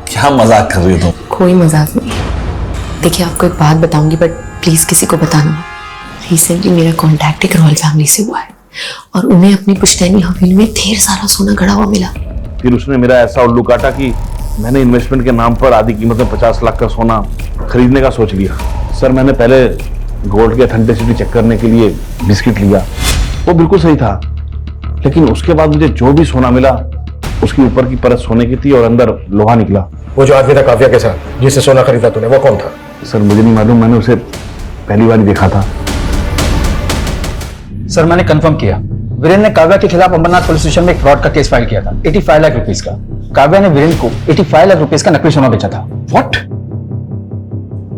क्या मजाक कर रही हो तुम? कोई मजाक नहीं। देखिए आपको एक बात बताऊंगी, बट प्लीज किसी को बताना मत। रिसेंटली मेरा कांटेक्ट एक रॉयल फैमिली से हुआ है और उन्हें अपनी पुश्तैनी हवेली में ढेर सारा सोना गड़ा हुआ मिला। फिर उसने मेरा ऐसा उल्लू काटा कि मैंने इन्वेस्टमेंट के नाम पर आधी कीमत में 50 लाख का सोना खरीदने का सोच लिया। सर मैंने पहले गोल्ड की ऑथेंटिसिटी चेक करने के लिए बिस्किट लिया, वो बिल्कुल सही था, लेकिन उसके बाद मुझे जो भी सोना मिला उसकी ऊपर की परत सोने की थी और अंदर लोहा निकला। वो जो आदमी था काव्या के साथ जिससे सोना खरीदा तूने, वो कौन था? सर मुझे नहीं मालूम, मैंने उसे पहली बार ही देखा था। सर मैंने कंफर्म किया, वीरेंद्र ने काव्या के खिलाफ अंबरनाथ पुलिस स्टेशन में एक फ्रॉड का केस फाइल किया था 85 लाख रुपीस का। काव्या ने वीरेंद्र को 85 लाख रुपीस का नकली सोना बेचा था। व्हाट?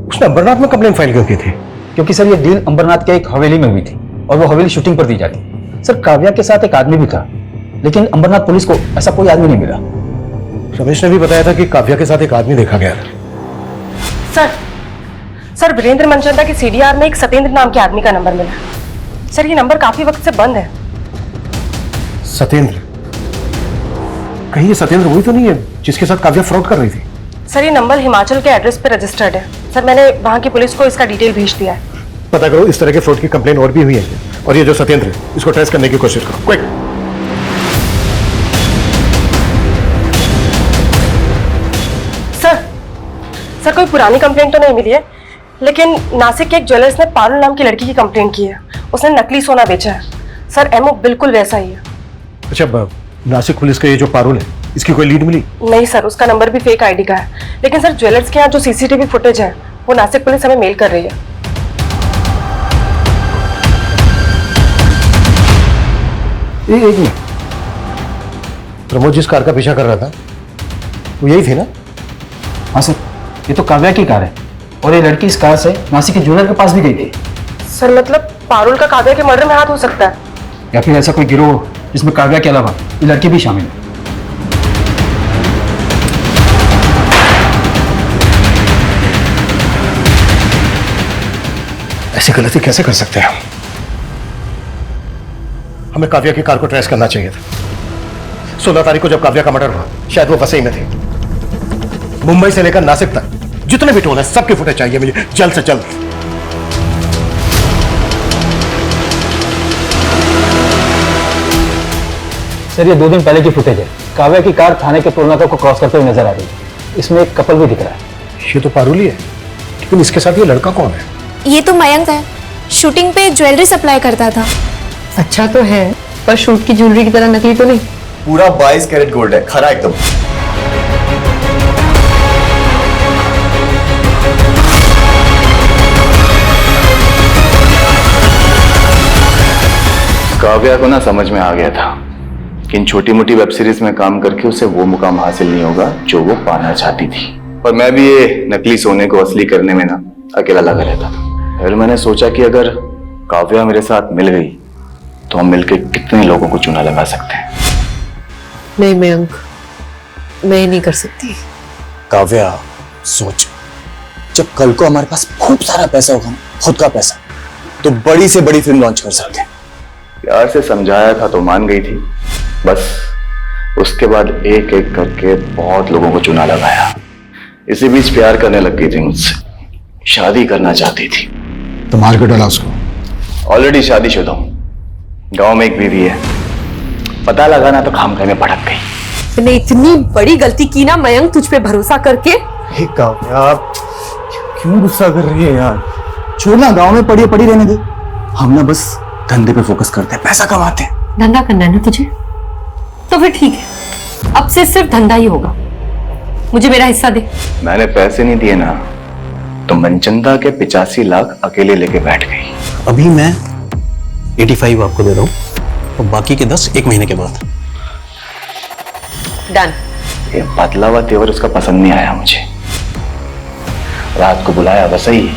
उसने अंबरनाथ में कंप्लेंट फाइल क्यों की थी? क्योंकि सर ये डील अंबरनाथ के एक हवेली में हुई थी और वो हवेली शूटिंग पर दी जाती। सर काव्या के साथ एक आदमी भी था, लेकिन अंबरनाथ पुलिस को ऐसा कोई आदमी नहीं मिला। रमेश ने भी बताया था कि काव्या के साथ एक आदमी देखा गया था। सर वीरेंद्र मनचंदा के सीडीआर में एक सत्येंद्र नाम के आदमी का नंबर मिला। सर ये नंबर काफी वक्त से बंद है। सत्येंद्र? कहीं ये सत्येंद्र वही तो नहीं है जिसके साथ काव्या फ्रॉड कर रही थी? सर ये नंबर हिमाचल के एड्रेस पे रजिस्टर्ड है। सर मैंने वहां की पुलिस को इसका डिटेल भेज दिया है। पता करो इस तरह के फ्रॉड की कंप्लेन और भी हुई है, और ये जो सत्येंद्र है इसको ट्रेस करने की कोशिश करो, क्विक। सर कोई पुरानी कंप्लेंट तो नहीं मिली है, लेकिन नासिक के एक ज्वेलर्स ने पारुल नाम की लड़की की कंप्लेंट की है। उसने नकली सोना बेचा है। सर एमओ बिल्कुल वैसा ही है। अच्छा, नासिक पुलिस का ये जो पारुल है, इसकी कोई लीड मिली? नहीं सर, उसका नंबर भी फेक आईडी का है। लेकिन सर ज्वेलर्स के यहाँ जो सीसीटीवी फुटेज है वो नासिक पुलिस हमें मेल कर रही है। एक मिनट, प्रमोद जिस कार का पीछा कर रहा था वो यही थी ना? हाँ सर, ये तो काव्या की कार है और ये लड़की इस कार से नासिक के ज्वेलर के पास भी गई थी। सर मतलब पारुल का काव्या के मर्डर में हाथ हो सकता है, या फिर ऐसा कोई गिरोह जिसमें काव्या के अलावा ये लड़की भी शामिल है। ऐसी गलती कैसे कर सकते हैं? हमें काव्या की कार को ट्रेस करना चाहिए था। 16 तारीख को जब काव्या का मर्डर हुआ शायद वो वसई में थी। मुंबई से लेकर नासिक तक जितने भी टोल है सबकी फुटेज चाहिए मुझे, जल्द से जल्द। सर ये 2 दिन पहले की फुटेज है। काव्या की कार थाने के टोल नाका को क्रॉस करते हुए नजर आ रही है। इसमें एक कपल भी दिख रहा है। ये तो पारुल ही है, लेकिन इसके साथ ये लड़का कौन है? ये तो मयंक है, शूटिंग पे ज्वेलरी सप्लाई करता था। अच्छा तो है, पर शूट की ज्वेलरी की तरह नकली तो नहीं। पूरा 22 कैरेट गोल्ड है, खरा एकदम। काव्या को ना समझ में आ गया था कि इन छोटी मोटी वेब सीरीज में काम करके उसे वो मुकाम हासिल नहीं होगा जो वो पाना चाहती थी। और मैं भी ये नकली सोने को असली करने में ना अकेला लगा रहता था। फिर मैंने सोचा कि अगर काव्या मेरे साथ मिल गई तो हम मिलकर कितने लोगों को चूना लगा सकते हैं। नहीं मयंक, मैं नहीं कर सकती। काव्या सोच, जब कल को हमारे पास खूब सारा पैसा होगा ना, खुद का पैसा, तो बड़ी से बड़ी फिल्म लॉन्च कर सकते हैं। प्यार से समझाया था तो मान गई थी, बस उसके बाद एक एक करके बहुत लोगों को चुना लगाया। इसी बीच प्यार करने लग गई थी मुझसे, शादी करना चाहती थी। तो मार के डाला उसको? ऑलरेडी शादीशुदा हूं, गांव में एक बीवी है। पता लगा ना तो खामखा में भड़क गई। तूने इतनी बड़ी गलती की ना मयंक, तुझ पे भरोसा करके। काव्या क्यों गुस्सा कर रही है यार? छोड़ना, गांव में पड़ी रहने दे। हम ना बस धंधे पे फोकस करते हैं, पैसा कमाते हैं। धंधा करना है ना तुझे, तो फिर ठीक है, अब से सिर्फ धंधा ही होगा। मुझे मेरा हिस्सा दे। मैंने पैसे नहीं दिए ना तो मनचंदा के 85 लाख अकेले लेके बैठ गई। अभी मैं 85 आपको दे रहा हूं और बाकी के 10 1 महीने के बाद। डन। ये बदला हुआ तेवर उसका पसंद नहीं आया मुझे। रात को बुलाया वसई।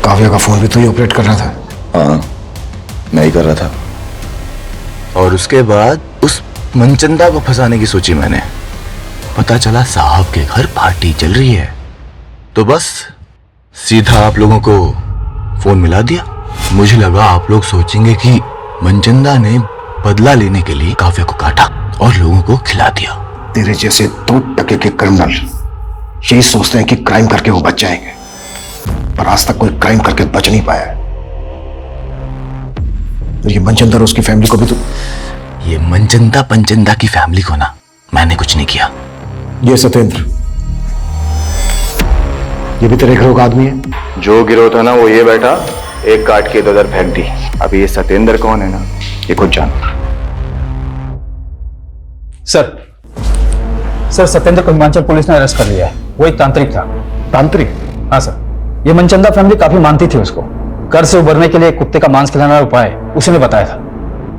काव्या का फोन भी तो ही ऑपरेट कर रहा था? हाँ, मैं ही कर रहा था। और उसके बाद उस मनचंदा को फंसाने की सोची मैंने। पता चला साहब के घर पार्टी चल रही है, तो बस सीधा आप लोगों को फोन मिला दिया। मुझे लगा आप लोग सोचेंगे कि मनचंदा ने बदला लेने के लिए काव्या को काटा और लोगों को खिला दिया। तेरे जैसे 2 टके के क्रिमिनल यही सोचते हैं कि क्राइम करके वो बच जाएंगे, पर आज तक कोई क्राइम करके बच नहीं पाया है। और ये मनचंदा और उसकी फैमिली को भी तो, ये मनचंदा पंचंदा की फैमिली को ना मैंने कुछ नहीं किया। ये सत्येंद्र, ये भी तेरे गिरोह का आदमी है? जो गिरोह था ना वो ये बैठा, एक काट के इधर फेंक दी। अभी ये सत्येंद्र कौन है ना, ये खुद जानता। सर सत्येंद्र को हिमाचल पुलिस ने अरेस्ट कर लिया है। वो एक तांत्रिक था। तांत्रिक? हाँ सर, ये मनचंदा फैमिली काफी मानती थी उसको। कर्ज से उबरने के लिए कुत्ते का मांस खिलाना उपाय उसी ने बताया था,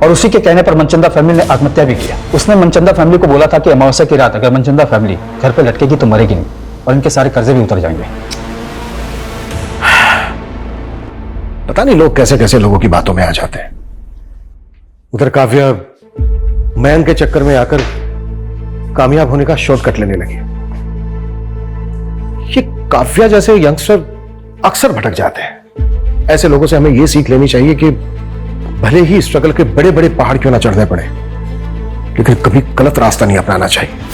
और उसी के कहने पर मनचंदा फैमिली ने आत्महत्या भी किया। उसने मनचंदा फैमिली को बोला था कि अमावस्या की रात अगर मनचंदा फैमिली घर पे लटकेगी तो मरेगी नहीं, और इनके सारे कर्जे भी उतर जाएंगे। पता नहीं लोग कैसे कैसे लोगों की बातों में आ जाते हैं। उधर काव्या मैन के चक्कर में आकर कामयाब होने का शॉर्टकट लेने लगी। ये काव्या जैसे यंगस्टर अक्सर भटक जाते हैं। ऐसे लोगों से हमें यह सीख लेनी चाहिए कि भले ही स्ट्रगल के बड़े बड़े पहाड़ क्यों ना चढ़ने पड़े, लेकिन कभी गलत रास्ता नहीं अपनाना चाहिए।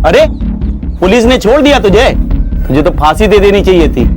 अरे पुलिस ने छोड़ दिया तुझे? तुझे तो फांसी दे देनी चाहिए थी।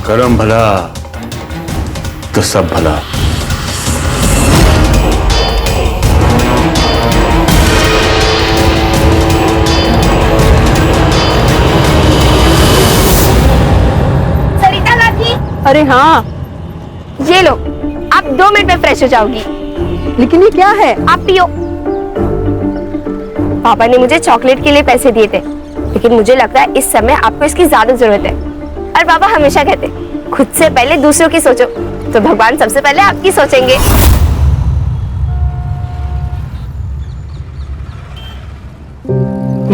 कर्म भला तो सब भला। सरिता काकी। अरे हाँ, ये लो, आप 2 मिनट में फ्रेश हो जाओगी। लेकिन ये क्या है? आप पियो। पापा ने मुझे चॉकलेट के लिए पैसे दिए थे, लेकिन मुझे लगता है इस समय आपको इसकी ज्यादा जरूरत है। और पापा हमेशा कहते हैं, खुद से पहले दूसरों की सोचो, तो भगवान सबसे पहले आपकी सोचेंगे।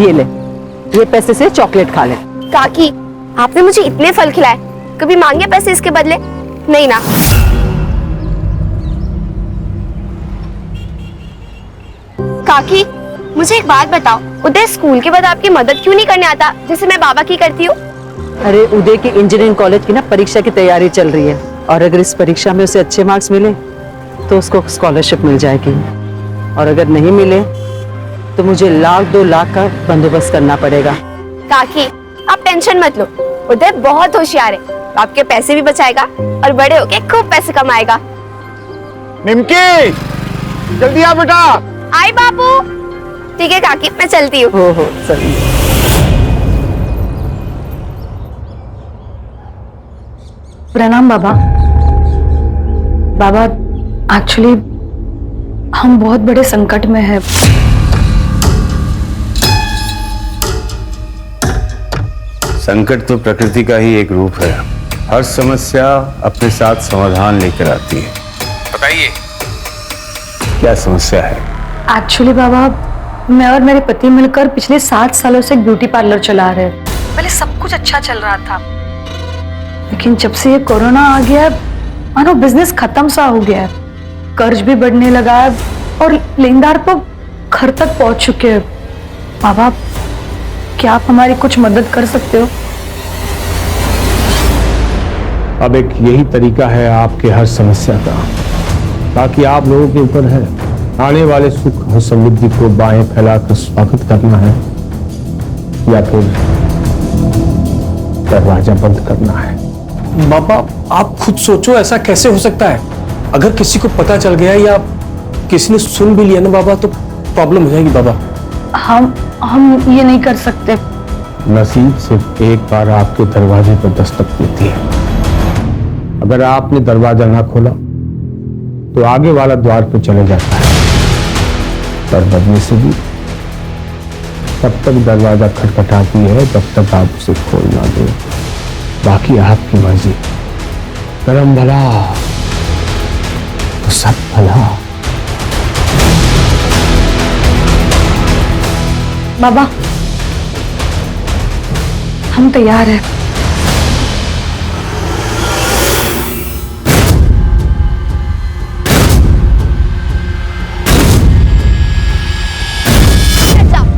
ये ले, ये पैसे से चॉकलेट खा ले। काकी, आपने मुझे इतने फल खिलाए, कभी मांगे पैसे इसके बदले? नहीं ना। काकी, मुझे एक बात बताओ, उदय स्कूल के बाद आपकी मदद क्यों नहीं करने आता, जैसे मैं बाबा की करती हूँ? अरे उदय की इंजीनियरिंग कॉलेज की ना परीक्षा की तैयारी चल रही है, और अगर इस परीक्षा में उसे अच्छे मार्क्स मिले तो उसको स्कॉलरशिप मिल जाएगी, और अगर नहीं मिले तो मुझे 1-2 लाख का बंदोबस्त करना पड़ेगा। काकी, आप टेंशन मत लो, उदय बहुत होशियार है, आपके पैसे भी बचाएगा और बड़े होके खूब पैसे कमाएगा। निमकी, जल्दी आ बेटा। आई बाबू। ठीक है काकी, मैं चलती हूँ। हो चलिए। प्रणाम बाबा। बाबा, एक्चुअली हम बहुत बड़े संकट में हैं। संकट तो प्रकृति का ही एक रूप है। हर समस्या अपने साथ समाधान लेकर आती है। बताइए क्या समस्या है? एक्चुअली बाबा, मैं और मेरे पति मिलकर पिछले 7 सालों से एक ब्यूटी पार्लर चला रहे हैं। पहले सब कुछ अच्छा चल रहा था, लेकिन जब से ये कोरोना आ गया है, मानो बिजनेस खत्म सा हो गया है। कर्ज भी बढ़ने लगा है और लेनदार तो घर तक पहुंच चुके हैं। बाबा, क्या आप हमारी कुछ मदद कर सकते हो? अब एक यही तरीका है आपके हर समस्या का, ताकि आप लोगों के ऊपर है आने वाले सुख और समृद्धि को बाहें फैलाकर स्वागत करना है या फिर दरवाजा बंद करना है। बाबा, आप खुद सोचो, ऐसा कैसे हो सकता है? अगर किसी को पता चल गया या किसी ने सुन भी लिया ना बाबा, तो प्रॉब्लम हो जाएगी बाबा। हम ये नहीं कर सकते। नसीब सिर्फ एक बार आपके दरवाजे पर दस्तक देती है। अगर आपने दरवाजा ना खोला तो आगे वाला द्वार पर चले जाता है, पर बदले से भी तब तक दरवाजा खटखटाती है जब तक आप उसे खोल ना दो। बाकी आपकी मर्जी। करम भला तो सब भला। बाबा, हम तैयार हैं।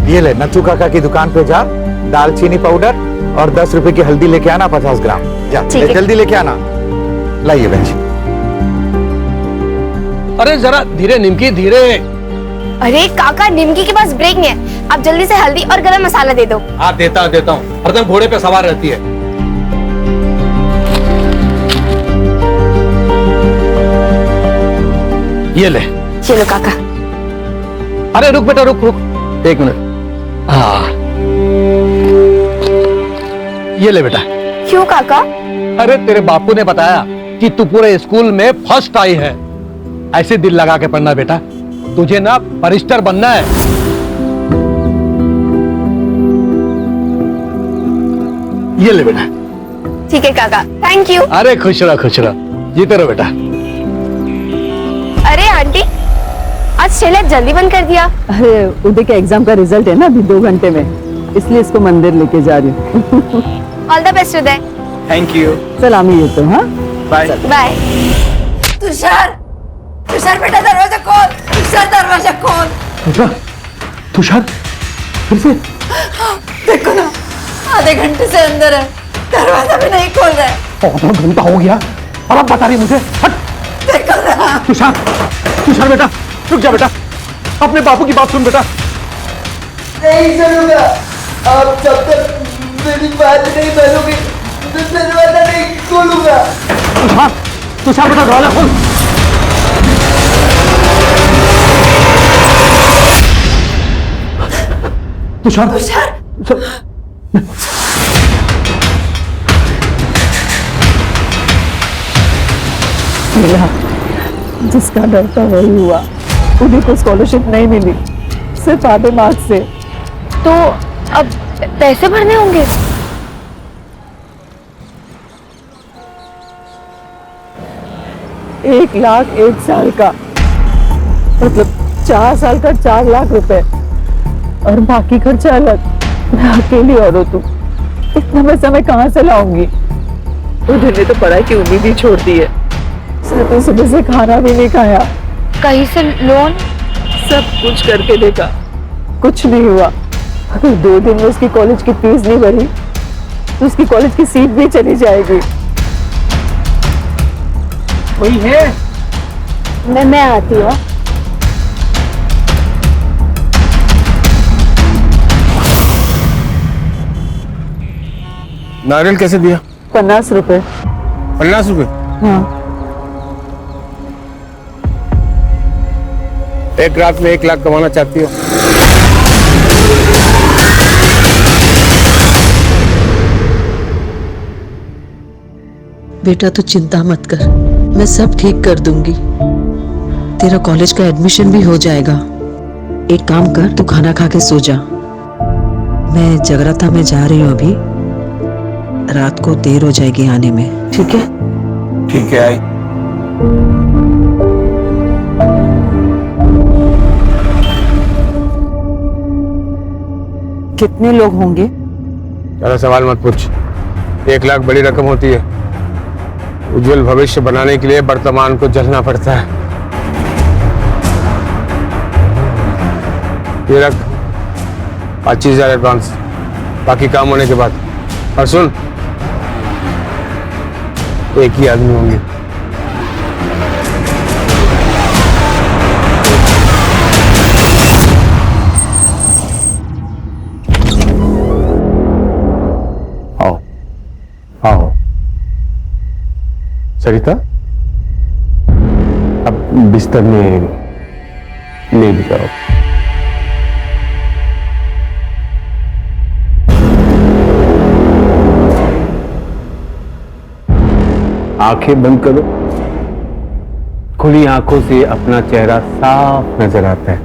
ये ले, नथु काका की दुकान पे जा, दालचीनी पाउडर और 10 रुपए की हल्दी लेके आना 50 ग्राम। जा जल्दी लेके आना। लाइए बहन जी। अरे जरा धीरे निमकी, धीरे। अरे काका, निमकी के पास ब्रेक नहीं है। आप जल्दी से हल्दी और गरम मसाला दे दो। हाँ देता हूँ। हरदम घोड़े पे सवार रहती है। ये ले। चलो काका। अरे रुक बेटा, रुक 1 मिनट। हाँ, ये ले बेटा। क्यों काका? अरे तेरे बापू ने बताया कि तू पूरे स्कूल में फर्स्ट आई है। ऐसे दिल लगा के पढ़ना बेटा, तुझे ना बैरिस्टर बनना है। ये ले बेटा। ठीक है काका, थैंक यू। अरे खुश रहो, जीते रहो बेटा। अरे आंटी, आज शैला जल्दी बंद कर दिया। अरे उदय के एग्जाम का रिजल्ट है ना अभी 2 घंटे में, इसलिए इसको मंदिर लेके जा रही हूँ। All the best Uday. Thank you. सलामी ये तो। हाँ, बाय बाय। तुषार, तुषार बेटा दरवाजा खोल, तुषार दरवाजा खोल। तुषार फिर से? देखो ना, आधे घंटे से अंदर है, दरवाजा भी नहीं खोल रहा है। आधा घंटा हो गया और अब बता रही मुझे? हट। देखो ना। तुषार बेटा, रुक जा बेटा, अपने बापू की बात सुन बेटा। नहीं सुनूंगा। आप जब तक मेरी बात नहीं मानोगे तो दरवाजा नहीं खोलूंगा। तुषार बेटा, दरवाजा खोल। तुषार। मिला, जिसका डर था वही हुआ। उन्हीं को स्कॉलरशिप नहीं मिली, सिर्फ आधे मार्क्स से। तो अब पैसे भरने होंगे। 1 लाख 1 साल का, मतलब 4 साल का 4 लाख रुपए, और बाकी खर्चा अलग। मैं अकेली औरत हूँ, इतना पैसा मैं कहाँ से लाऊंगी? उन्होंने तो पढ़ाई की उम्मीद ही छोड़ दी है। तो सुबह से खाना भी नहीं खाया। कहीं से लोन? सब कुछ करके देखा, कुछ नहीं हुआ। अगर 2 दिन में उसकी कॉलेज की फीस नहीं भरी तो उसकी कॉलेज की सीट भी चली जाएगी। वही है। मैं आती हूँ। नारियल कैसे दिया? 50 रुपए। 50 रुपए? हाँ। एक रात में 1 लाख कमाना चाहती हो? बेटा तू चिंता मत कर, मैं सब ठीक कर दूंगी। तेरा कॉलेज का एडमिशन भी हो जाएगा। एक काम कर, तू खाना खा के सो जा। मैं जगराता में जा रही हूँ अभी, रात को देर हो जाएगी आने में, ठीक है? ठीक है आई। कितने लोग होंगे? ज्यादा सवाल मत पूछ। 1 लाख बड़ी रकम होती है। उज्जवल भविष्य बनाने के लिए वर्तमान को जलना पड़ता है। ये रख 25,000 एडवांस, बाकी काम होने के बाद। और सुन, एक ही आदमी होंगे। आओ आओ। सरिता, अब बिस्तर में लेट जाओ। आंखें बंद करो। खुली आंखों से अपना चेहरा साफ नजर आता है।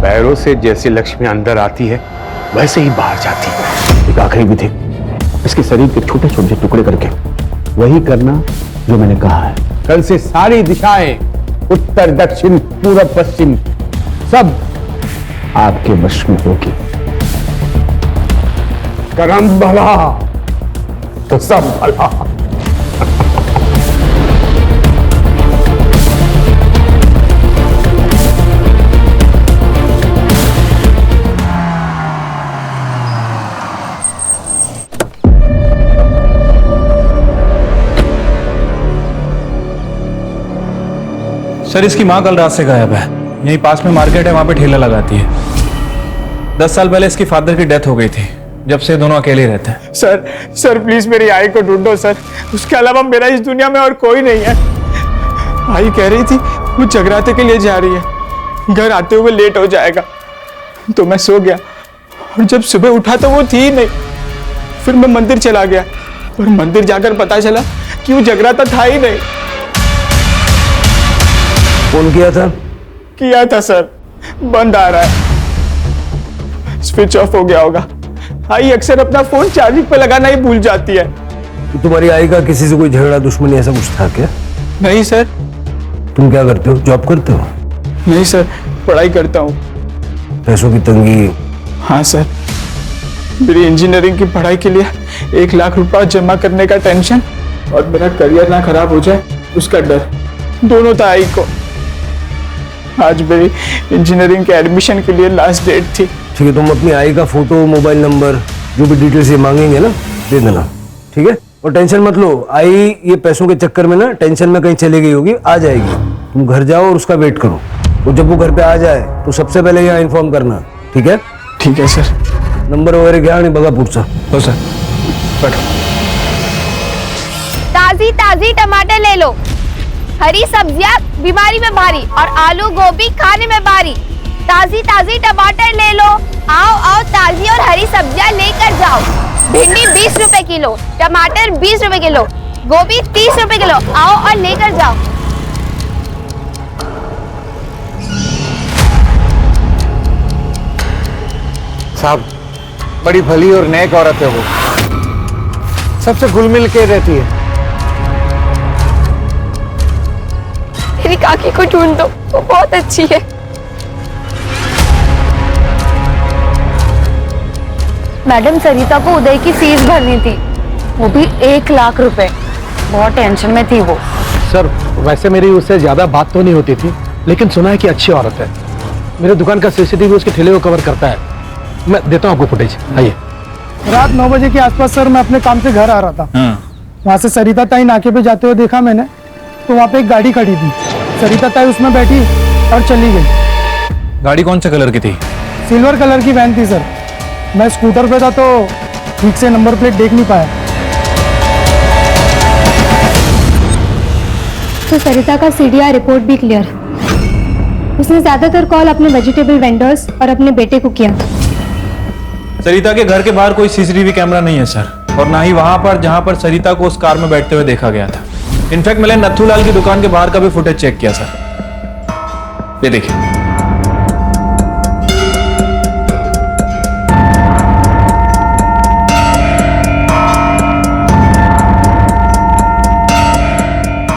पैरों से जैसे लक्ष्मी अंदर आती है वैसे ही बाहर जाती है। एक आखिरी विधि, इसके शरीर के छोटे छोटे टुकड़े करके वही करना जो मैंने कहा है। कल से सारी दिशाएं, उत्तर दक्षिण पूरब पश्चिम, सब आपके वश में होगी। करम भला तो सब भला। सर, इसकी माँ कल रात से गायब है। यहीं पास में मार्केट है, वहां पे ठेला लगाती है। 10 साल पहले इसकी फादर की डेथ हो गई थी। जब से दोनों अकेले रहते हैं। सर प्लीज मेरी आई को ढूंढो सर। उसके अलावा मेरा इस दुनिया में और कोई नहीं है। आई कह रही थी वो जगराते के लिए जा रही है, घर आते हुए लेट हो जाएगा। तो मैं सो गया और जब सुबह उठा तो वो थी ही नहीं। फिर मैं मंदिर चला गया और मंदिर जाकर पता चला कि वो जगराता था ही नहीं। फोन किया था? किया था सर, बंद आ रहा है, स्विच ऑफ हो गया होगा। आई अक्सर अपना फोन चार्जिंग पे लगाना ही भूल जाती है। तुम्हारी आई का किसी से कोई झगड़ा दुश्मनी ऐसा कुछ था क्या? नहीं सर। तुम क्या करते हो? जॉब करते हो? नहीं सर, पढ़ाई करता हूँ। पैसों की तंगी? हाँ सर, मेरी इंजीनियरिंग की पढ़ाई के लिए 1 लाख रुपया जमा करने का टेंशन और मेरा करियर ना खराब हो जाए उसका डर, दोनों था आई को। आज मेरी इंजीनियरिंग के एडमिशन के लिए लास्ट डेट थी। ठीक है, तुम अपनी आई का फोटो, मोबाइल नंबर, जो भी डिटेल्स ये मांगेंगे ना, दे देना। ठीक है, और टेंशन मत लो। आई ये पैसों के चक्कर में ना टेंशन में कहीं चली गई होगी, आ जाएगी। तुम घर जाओ और उसका वेट करो। और जब वो घर पे आ जाए तो सबसे पहले यहाँ इन्फॉर्म करना। ठीक है? ठीक है सर। नंबर वगैरह क्या नहीं बगा पुरसा। हो सर, बैठो। ताजी ताजी टमाटर ले लो, हरी सब्जियां बीमारी में भारी और आलू गोभी खाने में भारी। ताजी ताजी टमाटर ले लो, आओ आओ ताजी और हरी सब्जियां लेकर जाओ। भिंडी 20 रुपए किलो, टमाटर 20 रुपए किलो, गोभी 30 रुपए किलो, आओ और लेकर जाओ। साहब, बड़ी भली और नेक औरत है वो, सबसे घुल मिल के रहती है। मेरी काकी को ढूंढ दो, वो बहुत अच्छी है। मैडम, सरिता को उदय की फीस भरनी थी, वो भी 1 लाख रुपए। बहुत टेंशन में थी वो। सर, वैसे मेरी उससे ज्यादा बात तो नहीं होती थी, लेकिन सुना है कि अच्छी औरत है। मेरे दुकान का सीसीटीवी उसके ठेले को कवर करता है। मैं देता हूँ आपको फुटेज, आइए। रात 9 बजे के आसपास सर मैं अपने काम से घर आ रहा था। वहाँ से सरिता ताई नाके पे जाते हुए देखा मैंने, तो वहाँ पे एक गाड़ी खड़ी थी। सरिता ताई उसमें बैठी और चली गई। गाड़ी कौन से कलर की थी? सिल्वर कलर की वैन थी सर। मैं स्कूटर पे था तो ठीक से नंबर प्लेट देख नहीं पाया। तो सरिता का सीडीआर रिपोर्ट भी क्लियर। उसने ज्यादातर कॉल अपने वेजिटेबल वेंडर्स और अपने बेटे को किया। सरिता के घर के बाहर कोई सीसीटीवी कैमरा नहीं है सर, और ना ही वहां पर जहां पर सरिता को उस कार में बैठते हुए देखा गया था। इनफैक्ट मैंने नथुलाल की दुकान के बाहर का भी फुटेज चेक किया सर। ये देखिए।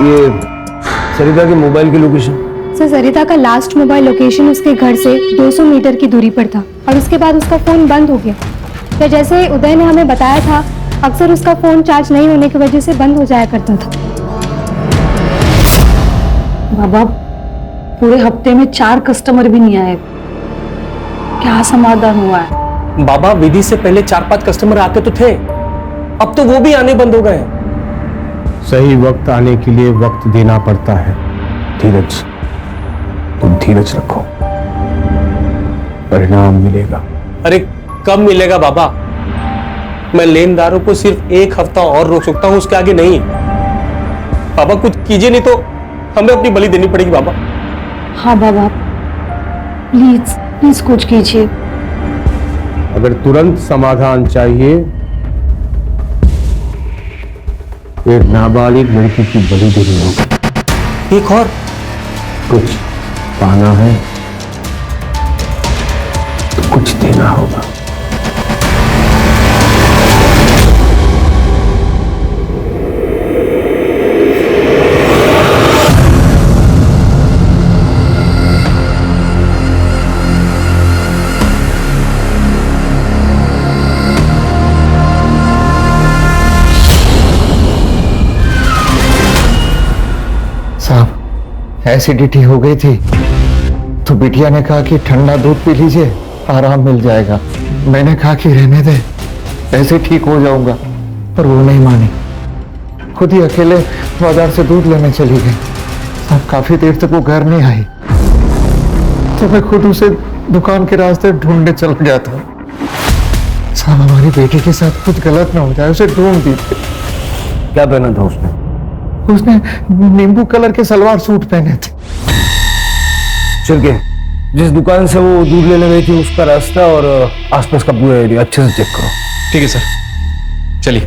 ये सरिता के मोबाइल की लोकेशन? सर सरिता का लास्ट मोबाइल लोकेशन उसके घर से 200 मीटर की दूरी पर था और उसके बाद उसका फोन बंद हो गया। फिर जैसे उदय ने हमें बताया था, अक्सर उसका फोन चार्ज नहीं होने की वजह से बंद हो जाया करता था। बाबा, पूरे हफ्ते में 4 कस्टमर भी नहीं आए, क्या समाधान हुआ है? बाबा, विधि से पहले 4-5 कस्टमर आते तो थे, अब तो वो भी आने बंद हो गए। सही वक्त आने के लिए वक्त देना पड़ता है। धीरज, तुम धीरज रखो, परिणाम मिलेगा। अरे कब मिलेगा बाबा? मैं लेनदारों को सिर्फ 1 हफ्ता और रोक सकता हूं, उसके आगे नहीं। बाबा कुछ कीजिए, नहीं तो हमें अपनी बलि देनी पड़ेगी बाबा। हाँ बाबा, प्लीज प्लीज कुछ कीजिए। अगर तुरंत समाधान चाहिए, एक नाबालिग लड़की की बलि देनी होगी। एक और कुछ पाना है तो कुछ देना होगा। साहब, एसिडिटी हो गई थी तो बिटिया ने कहा कि ठंडा दूध पी लीजिए, आराम मिल जाएगा। मैंने कहा कि रहने दे, ऐसे ठीक हो जाऊंगा, पर वो नहीं मानी। खुद ही अकेले बाजार से दूध लेने चली गई। साहब, काफी देर तक वो घर नहीं आई तो मैं खुद उसे दुकान के रास्ते ढूंढने चल गया था। साहब, हमारी बेटी के साथ कुछ गलत ना हो जाए, उसे ढूंढ दीजिए। क्या पहना था उसने? उसने नींबू कलर के सलवार सूट पहने थे। चल के जिस दुकान से वो दूध लेने गई थी उसका रास्ता और आसपास का पूरा एरिया अच्छे से चेक करो। ठीक है सर, चलिए।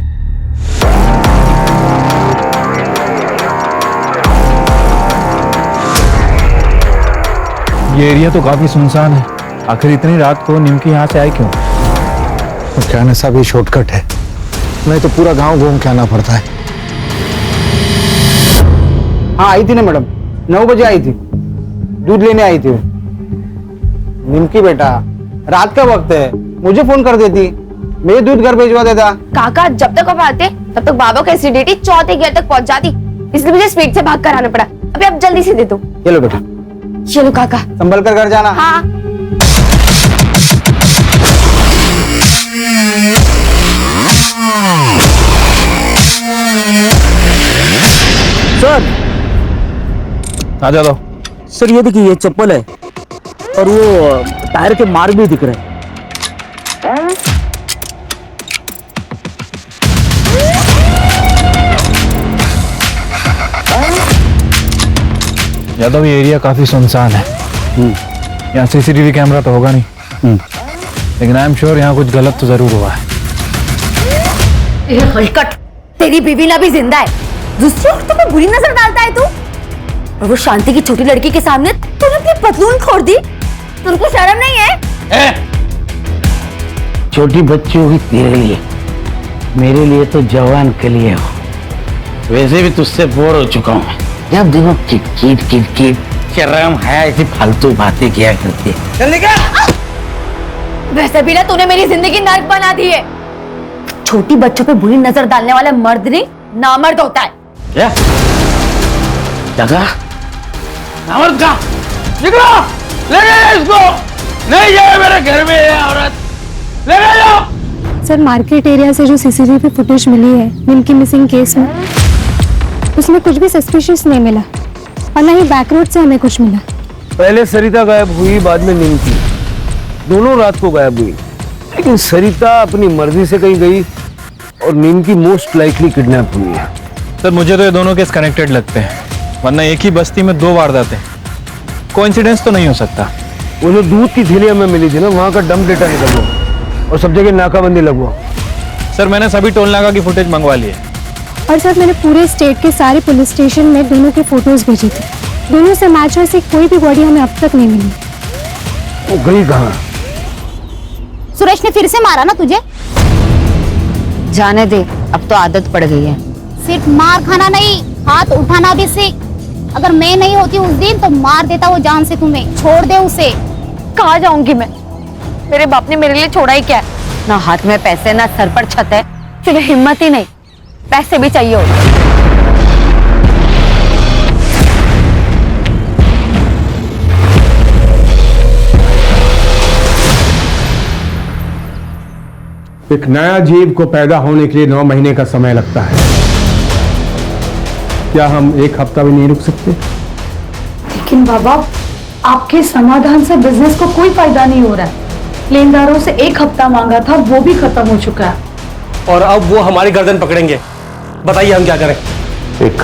ये एरिया तो काफी सुनसान है, आखिर इतनी रात को निमकी यहाँ से आए क्यों? तो क्या ना साहब, ये शॉर्टकट है, नहीं तो पूरा गांव घूम के आना पड़ता है। हाँ आई थी ना मैडम, 9 बजे आई थी, दूध लेने आई थी। निमकी बेटा, रात का वक्त है, मुझे फोन कर देती, मैं दूध घर भेजवा देता। काका, जब तक आप आते तब तक बाबा को एसिडिटी 4थे गियर तक पहुंच जाती, इसलिए मुझे स्पीड से भाग कर आना पड़ा। अभी आप जल्दी से दे दो। चलो बेटा, चलो काका, संभल कर घर जाना। हाँ। सर आ जाओ। सर ये देखिए, ये चप्पल है और वो टायर के मार्क भी दिख रहे हैं। यादव, ये एरिया काफी सुनसान है, यहाँ सीसीटीवी कैमरा तो होगा नहीं, लेकिन आई एम श्योर यहाँ कुछ गलत तो जरूर हुआ है। हलकट, तेरी बीवी ना भी जिंदा है, दूसरी औरतों पे बुरी नजर डालता है तू, और वो शांति की छोटी लड़की के सामने तूने अपनी पतलून खोल दी, तुमको शर्म नहीं है? छोटी बच्ची होगी तेरे लिए, मेरे लिए तो जवान के लिए हो। वैसे भी तुझसे बोर हो चुका हूँ, जब देखो किट शर्म है, ऐसी फालतू बातें किया करती है। चल निकल। वैसे भी ना तूने मेरी जिंदगी नर्क बना दी है। छोटी बच्चों पे बुरी नजर डालने वाला मर्द नहीं, नामर्द होता है। क्या जगह नामर्द का? निकलो, ले गए इसको, नहीं जाए मेरे घर में ये औरत, ले गए जाओ। सर, मार्केट एरिया से जो सीसीटीवी फुटेज मिली है निमकी मिसिंग केस में, उसमें कुछ भी सस्पिशियस नहीं मिला और न ही बैक रोड से हमें कुछ मिला। पहले सरिता गायब हुई, बाद में निमकी, दोनों रात को गायब हुई, लेकिन सरिता अपनी मर्जी से कहीं गई और निमकी मोस्ट लाइकली किडनैप हुई है। सर मुझे तो ये दोनों केस कनेक्टेड लगते हैं, वरना एक ही बस्ती में 2 वारदातें, कोइंसिडेंस तो नहीं हो सकता। वो जो दूध की थैलियां में मिली थी ना, वहां का डंप डेटा निकल गया और सब जगह नाकाबंदी लगवा। सर मैंने सभी टोल नाका की फुटेज मंगवा ली है। और सर, मैंने पूरे स्टेट के सारे पुलिस स्टेशन में दोनों के फोटोज भेजे थे, दोनों से मैच वैसे कोई भी बॉडी हमें अब तक नहीं मिली। वो गई कहाँ? सुरेश ने फिर से मारा ना तुझे? जाने दे, अब तो आदत पड़ गई है। सिर्फ मार खाना नहीं, हाथ उठाना भी सीख। अगर मैं नहीं होती उस दिन तो मार देता वो जान से तुम्हें। छोड़ दे उसे। कहाँ जाऊंगी मैं? मेरे बाप ने मेरे लिए छोड़ा ही क्या है? ना हाथ में पैसे ना सर पर छत है, सिर्फ हिम्मत ही नहीं, पैसे भी चाहिए होते। एक नया जीव को पैदा होने के लिए 9 महीने का समय लगता है। क्या हम एक हफ्ता भी नहीं रुक सकते? लेकिन बाबा, आपके समाधान से बिजनेस को कोई फायदा नहीं हो रहा है। लेनदारों से 1 हफ्ता मांगा था, वो भी खत्म हो चुका है। और अब वो हमारी गर्दन पकड़ेंगे। बताइए हम क्या करें? एक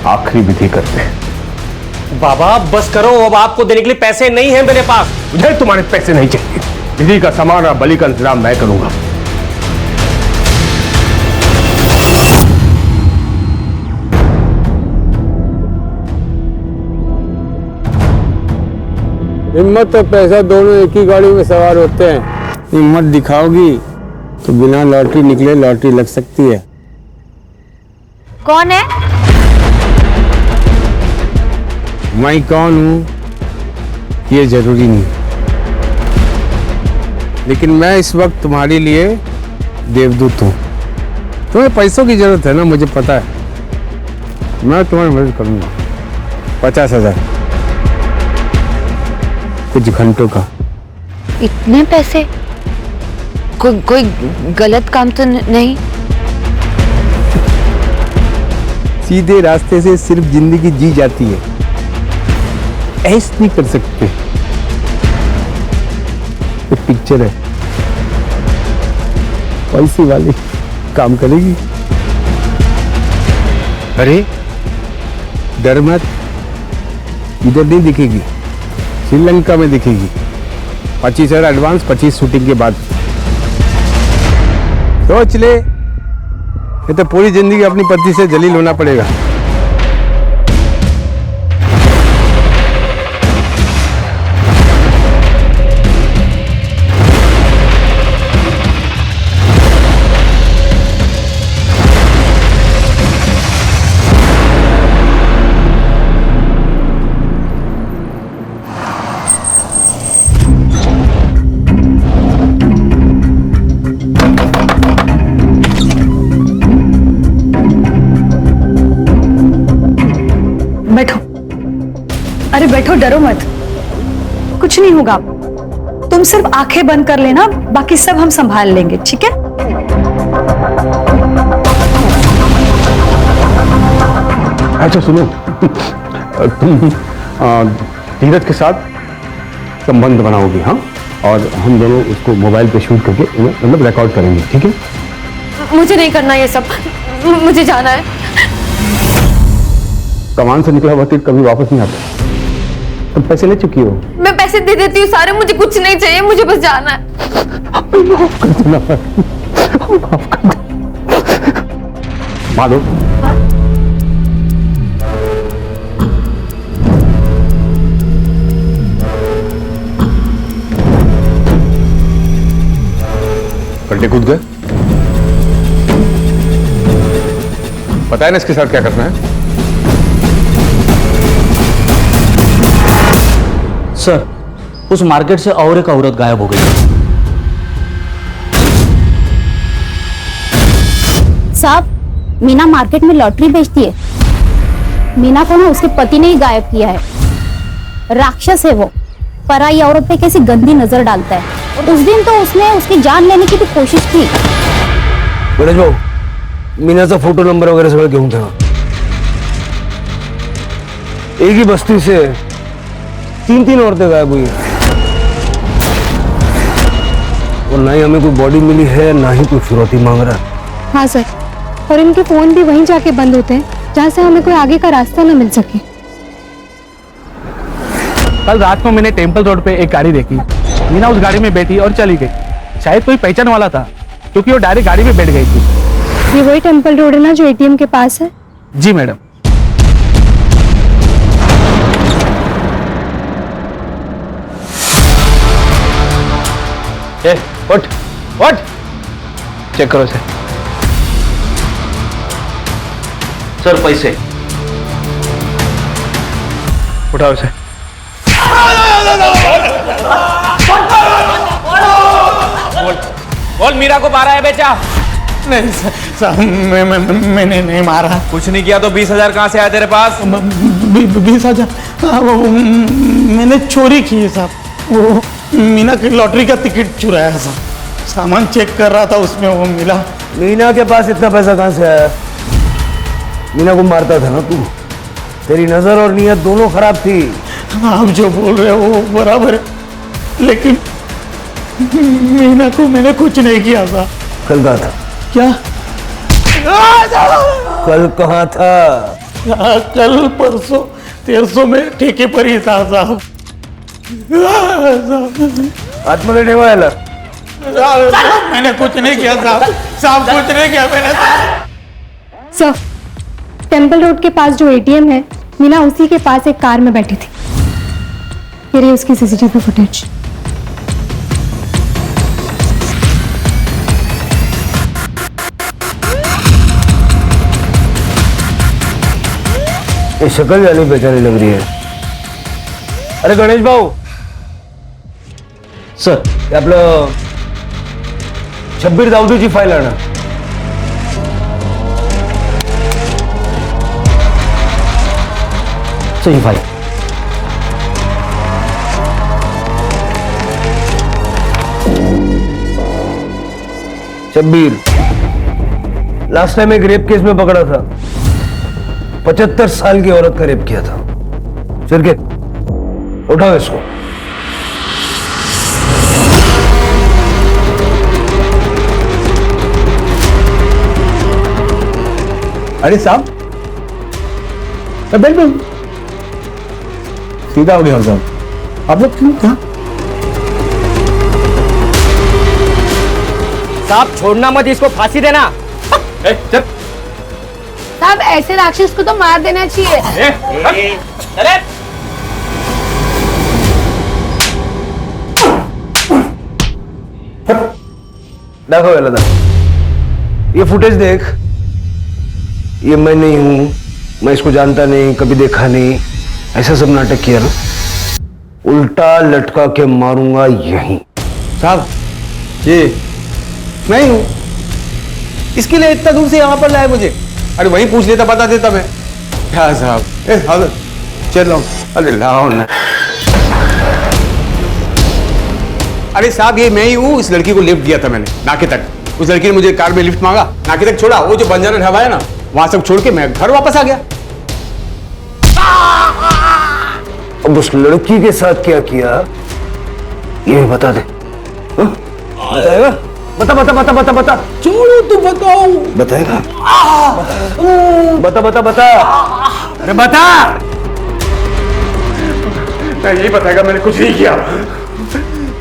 आखिरी विधि करते हैं। बाबा बस करो, अब आपको देने के लिए पैसे नहीं हैं मेरे पास। मुझे तुम्हारे पैसे नहीं चाहिए। विधि का सामान और बलि का इंतजाम मैं करूंगा। हिम्मत और पैसा दोनों एक ही गाड़ी में सवार होते हैं। हिम्मत दिखाओगी तो बिना लॉटरी निकले लॉटरी लग सकती है। कौन है? मैं कौन हूं ये जरूरी नहीं, लेकिन मैं इस वक्त तुम्हारे लिए देवदूत हूं। तुम्हें पैसों की जरूरत है ना, मुझे पता है। मैं तुम्हारी मदद करूंगा। 50,000 कुछ घंटों का। इतने पैसे? कोई गलत काम तो नहीं? सीधे रास्ते से सिर्फ जिंदगी जी जाती है, ऐसे नहीं कर सकते। एक पिक्चर है, पैसे वाली काम करेगी। अरे डर मत, इधर नहीं दिखेगी, श्रीलंका में दिखेगी। 25,000 एडवांस, 25 शूटिंग के बाद। सोच ले, ये तो पूरी जिंदगी अपनी पत्नी से जलील होना पड़ेगा। बैठो। अरे बैठो, डरो मत, कुछ नहीं होगा। तुम सिर्फ आंखें बंद कर लेना, बाकी सब हम संभाल लेंगे, ठीक है? अच्छा सुनो, तुम धीरज के साथ संबंध बनाओगी, हाँ? और हम दोनों उसको मोबाइल पे शूट करके मतलब रिकॉर्ड करेंगे, ठीक है? मुझे नहीं करना ये सब, मुझे जाना है। कमान से निकला हुआ तीर कभी वापस नहीं आता। तुम पैसे ले चुकी हो। मैं पैसे दे देती हूँ सारे, मुझे कुछ नहीं चाहिए, मुझे बस जाना है। माफ कर देना, माफ कर दे। माधव, गड्ढे कूद गए। पता है ना इसके साथ क्या करना है? सर, उस मार्केट से और एक औरत गायब हो गई। साहब, मीना मार्केट में लॉटरी बेचती है। मीना को ना उसके पति ने ही गायब किया है। राक्षस है वो, पराई औरत पे कैसी गंदी नजर डालता है। उस दिन तो उसने उसकी जान लेने की भी कोशिश की। गणेश भाऊ, मीनाचा फोटो नंबर वगैरह सगळं घेऊन ठेवा। एक ही बस्ती से 3 औरतें गायब हुई हैं। और ना ही हमें कोई बॉडी मिली है, ना ही कोई फिरौती मांग रहा है। हाँ सर, और इनके फोन भी वहीं जाके बंद होते हैं जहाँ से हमें कोई आगे का रास्ता ना मिल सके। कल रात को मैंने टेम्पल रोड पे एक गाड़ी देखी। मीना उस गाड़ी में बैठी और चली गई। शायद कोई पहचान वाला था, क्योंकि वो डायरेक्ट गाड़ी में बैठ गई थी। ये वही टेम्पल रोड है ना जो एटीएम के पास है? जी मैडम। उठ उठ, चेक करो सर। सर पैसे उठाओ उसे। बोल मीरा को मारा है बेचा? नहीं साहब, मैंने नहीं मारा। कुछ नहीं किया तो 20,000 कहाँ से आया तेरे पास? 20,000 वो मैंने चोरी की है साहब। वो मीना की लॉटरी का टिकट चुराया साहब। सामान चेक कर रहा था, उसमें वो मिला। मीना के पास इतना पैसा कहाँ से आया? मीना को मारता था ना तू? तेरी नजर और नीयत दोनों खराब थी। आप जो बोल रहे हो वो बराबर है, लेकिन मीना को मैंने कुछ नहीं किया था। कल कहाँ था? क्या? कल कहाँ था? कल परसों 1300 में ठेके पर ही था साहब। आत्महत्या ठेवायला मैंने कुछ नहीं किया साहब। साहब कुछ नहीं किया मैंने। सर, टेम्पल रोड के पास जो एटीएम है, मीना उसी के पास एक कार में बैठी थी। ये रही उसकी सीसीटीवी फुटेज। ये शक्ल जानी पहचानी लग रही है। अरे गणेश भाऊ सर, हे आपलं शब्बीर दाऊदीची फाईल आणा। सही फाइल। शब्बीर लास्ट टाइम एक रेप केस में पकड़ा था। 75 साल की औरत का रेप किया था। सिर के उठाओ इसको। अरे साहब, बिल्कुल सीधा हो गया साहब। आप लोग क्यों था? साहब छोड़ना मत, इसको फांसी देना। चल। साहब ऐसे राक्षस को तो मार देना चाहिए। अरे दाखव याला दाखव। ये फुटेज देख। ये मैं नहीं हूं, मैं इसको जानता नहीं, कभी देखा नहीं, ऐसा सब नाटक किया ना, उल्टा लटका के मारूंगा यहीं। साहब ये मैं ही हूं, इसके लिए इतना दूर से यहाँ पर लाए मुझे। अरे वहीं पूछ लेता, बता देता मैं। क्या साहब? चल लो। अरे लाओ ना। अरे साहब ये मैं ही हूँ। इस लड़की को लिफ्ट दिया था मैंने नाके तक। उस लड़की ने मुझे कार में लिफ्ट मांगा, नाके तक छोड़ा। वो जो बंजारा ढाबा है ना, वहां सब छोड़ के मैं घर वापस आ गया। अब उस लड़की के साथ क्या किया ये बता दे। बताएगा? बता बता बता बता बता। छोड़ो तो बताओ। बताएगा? बता बता बता। अरे बता। मैं यही बताएगा, मैंने कुछ नहीं किया।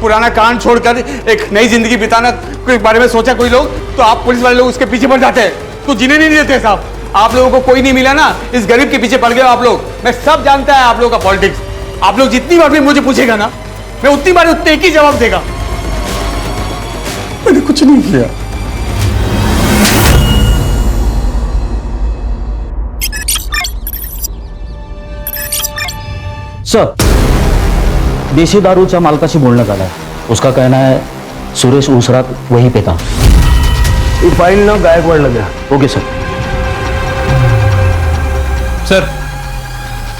पुराना कांड छोड़कर एक नई जिंदगी बिताना के बारे में सोचा कोई लोग, तो आप पुलिस वाले लोग उसके पीछे पड़ जाते हैं, तो जीने नहीं देते साहब। आप लोगों को कोई नहीं मिला ना, इस गरीब के पीछे पड़ गए आप लोग। मैं सब जानता है आप लोगों का पॉलिटिक्स। आप लोग जितनी बार भी मुझे पूछेगा ना, मैं उतनी बार उतने एक ही जवाब देगा, मैंने कुछ नहीं किया। सर, देशी दारूच्या मालकाशी बोलणं झालं आहे। उसका कहना है सुरेश उस रात वहीं पे था। ये फाइल ना गायकवाड़ लगा। Okay sir. सर,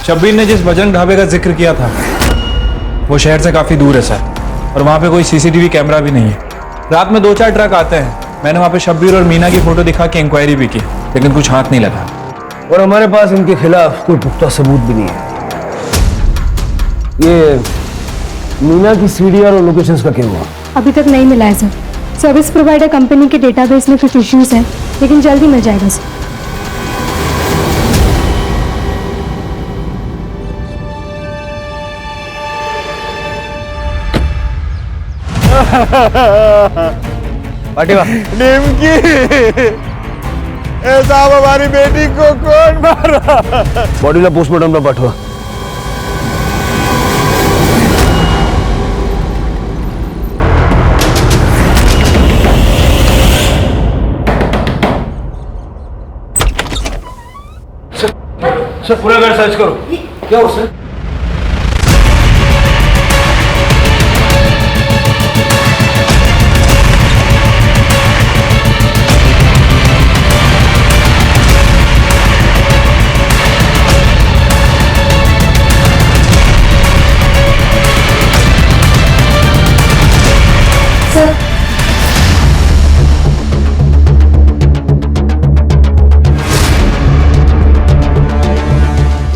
शब्बीर ने जिस बजरंग ढाबे का जिक्र किया था वो शहर से काफी दूर है सर, और वहां पे कोई सीसीटीवी कैमरा भी नहीं है। रात में 2-4 ट्रक आते हैं। मैंने वहां पे शब्बीर और मीना की फोटो दिखा के इंक्वायरी भी की, लेकिन कुछ हाथ नहीं लगा। और हमारे पास इनके खिलाफ कोई पुख्ता सबूत भी नहीं है। ये मीना की सीडीआर और लोकेशंस का क्या हुआ? अभी तक नहीं मिला है सर। सर्विस प्रोवाइडर कंपनी के डेटाबेस में कुछ इश्यूज हैं, लेकिन जल्दी मिल जाएगा सर। पाटिवा निमकी, साहब हमारी बेटी को कौन मारा? बॉडीला पोस्टमार्टमला पाठवा। सर पूरा घर सर्च करो। क्या हो सर?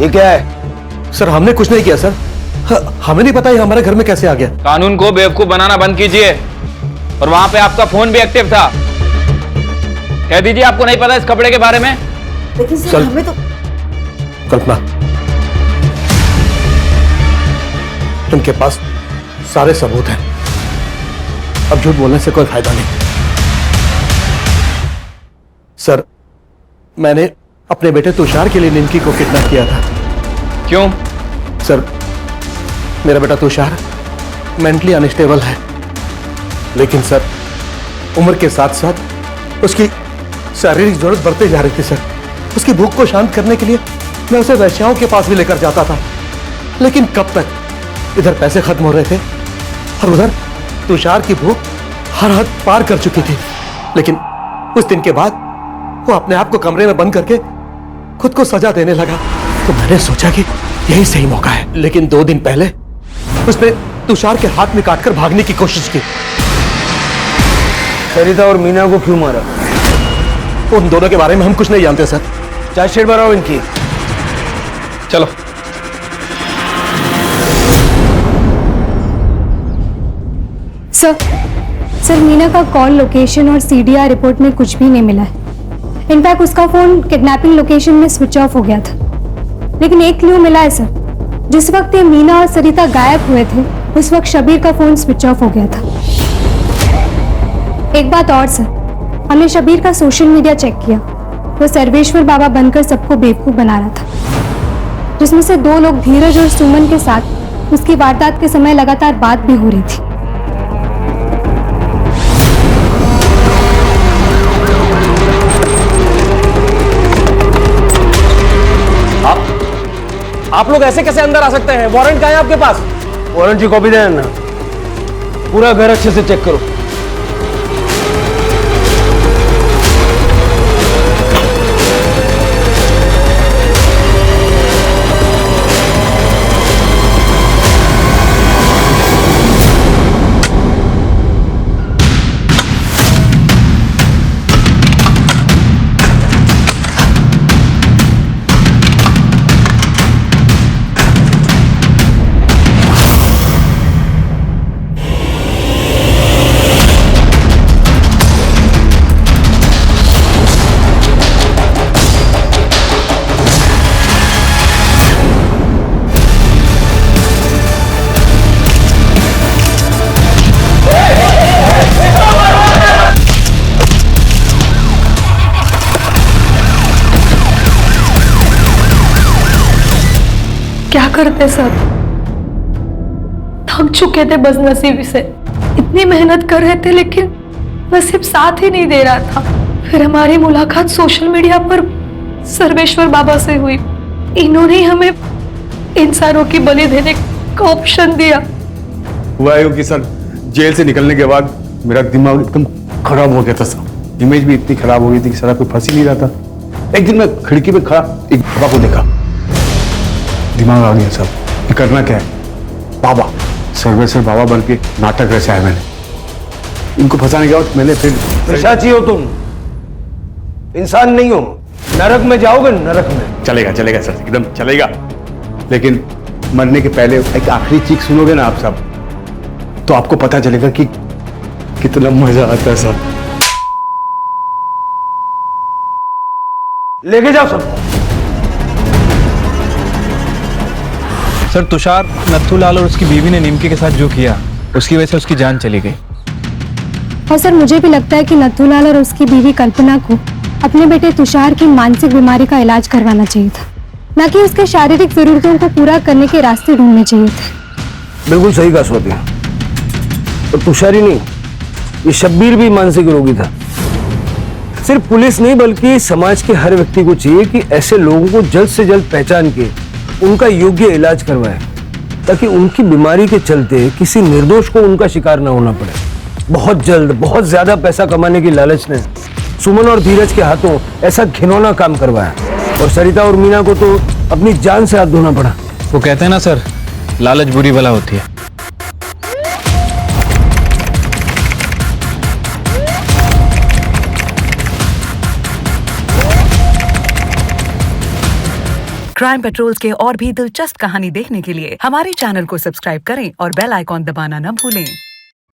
ये क्या है? सर हमने कुछ नहीं किया सर। हमें नहीं पता ये हमारे घर में कैसे आ गया। कानून को बेवकूफ बनाना बंद कीजिए। और वहां पे आपका फोन भी एक्टिव था। कह दीजिए आपको नहीं पता इस कपड़े के बारे में। लेकिन सर हमें तो कल्पना, उनके पास सारे सबूत हैं। अब झूठ बोलने से कोई फायदा नहीं। सर मैंने अपने बेटे तुषार के लिए निमकी को किडनैप किया था। क्यों? सर मेरा बेटा तुषार मेंटली अनस्टेबल है, लेकिन सर उम्र के साथ साथ उसकी शारीरिक जरूरत बढ़ते जा रही थी। सर उसकी भूख को शांत करने के लिए मैं उसे वैश्याओं के पास भी लेकर जाता था, लेकिन कब तक? इधर पैसे खत्म हो रहे थे और उधर तुषार की भूख हर हद पार कर चुकी थी। लेकिन उस दिन के बाद वो अपने आप को कमरे में बंद करके खुद को सजा देने लगा। तो मैंने सोचा कि यही सही मौका है। लेकिन 2 दिन पहले उसने तुषार के हाथ में काटकर भागने की कोशिश की। सरिता और मीना को क्यों मारा? उन दोनों के बारे में हम कुछ नहीं जानते सर। चार्जशीट बनाओ इनकी। चलो। सर मीना का कॉल लोकेशन और सीडीआर रिपोर्ट में कुछ भी नहीं मिला है। इनफैक्ट उसका फोन किडनैपिंग लोकेशन में स्विच ऑफ हो गया था। लेकिन एक क्लू मिला है सर, जिस वक्त ये मीना और सरिता गायब हुए थे उस वक्त शबीर का फोन स्विच ऑफ हो गया था। एक बात और सर, हमने शबीर का सोशल मीडिया चेक किया। वो सर्वेश्वर बाबा बनकर सबको बेवकूफ बना रहा था, जिसमें से 2 लोग धीरज और सुमन के साथ उसकी वारदात के समय लगातार बात भी हो रही थी। आप लोग ऐसे कैसे अंदर आ सकते हैं? वारंट कहाँ है आपके पास? वारंट की कॉपी देना। पूरा घर अच्छे से चेक करो। क्या करते सब? थक चुके थे बदनसीबी से। इतनी मेहनत कर रहे थे लेकिन नसीब साथ ही नहीं दे रहा था। फिर हमारी मुलाकात सोशल मीडिया पर सर्वेश्वर बाबा से हुई। इन्होंने हमें इंसानों की बलि देने का ऑप्शन दिया। हुआ है कि सर जेल से निकलने के बाद मेरा दिमाग एकदम खराब हो गया था सर। इमेज भी इतनी खराब हो गई थी कि सारा कोई फंस ही नहीं रहा था। एक दिन मैं खिड़की पे खड़ा एक बाबा को देखा, दिमाग आ गया सब। ये करना क्या है? बाबा सर्वेश्वर बाबा बन के नाटक रचा है मैंने। इनको फंसाने के बाद मैंने फिर पिशाची हो तुम, इंसान नहीं हो। नरक में जाओगे, नरक में। चलेगा चलेगा सर, एकदम चलेगा। लेकिन मरने के पहले एक आखिरी चीख सुनोगे ना आप सब, तो आपको पता चलेगा कि कितना मजा आता है सर। लेके जाओ सब। सर तुषार, नथुलाल और उसकी बीवी ने निमकी के साथ जो किया उसकी वजह से उसकी जान चली गई। और सर मुझे भी लगता है कि नथुलाल और उसकी बीवी कल्पना को अपने बेटे तुषार की मानसिक बीमारी का इलाज करवाना चाहिए था, न कि उसके शारीरिक जरूरतों को पूरा करने के रास्ते ढूंढने चाहिए थे। बिल्कुल सही कहा स्वाति। और तुषार ही नहीं, ये शब्बीर भी मानसिक रोगी था। सिर्फ पुलिस नहीं बल्कि समाज के हर व्यक्ति को चाहिए कि ऐसे लोगों को जल्द से जल्द पहचान के उनका योग्य इलाज करवाए, ताकि उनकी बीमारी के चलते किसी निर्दोष को उनका शिकार न होना पड़े। बहुत जल्द बहुत ज्यादा पैसा कमाने की लालच ने सुमन और धीरज के हाथों ऐसा घिनौना काम करवाया, और सरिता और मीना को तो अपनी जान से हाथ धोना पड़ा। वो कहते हैं ना सर, लालच बुरी बला होती है। क्राइम पेट्रोल्स के और भी दिलचस्प कहानी देखने के लिए हमारे चैनल को सब्सक्राइब करें और बेल आइकॉन दबाना न भूलें।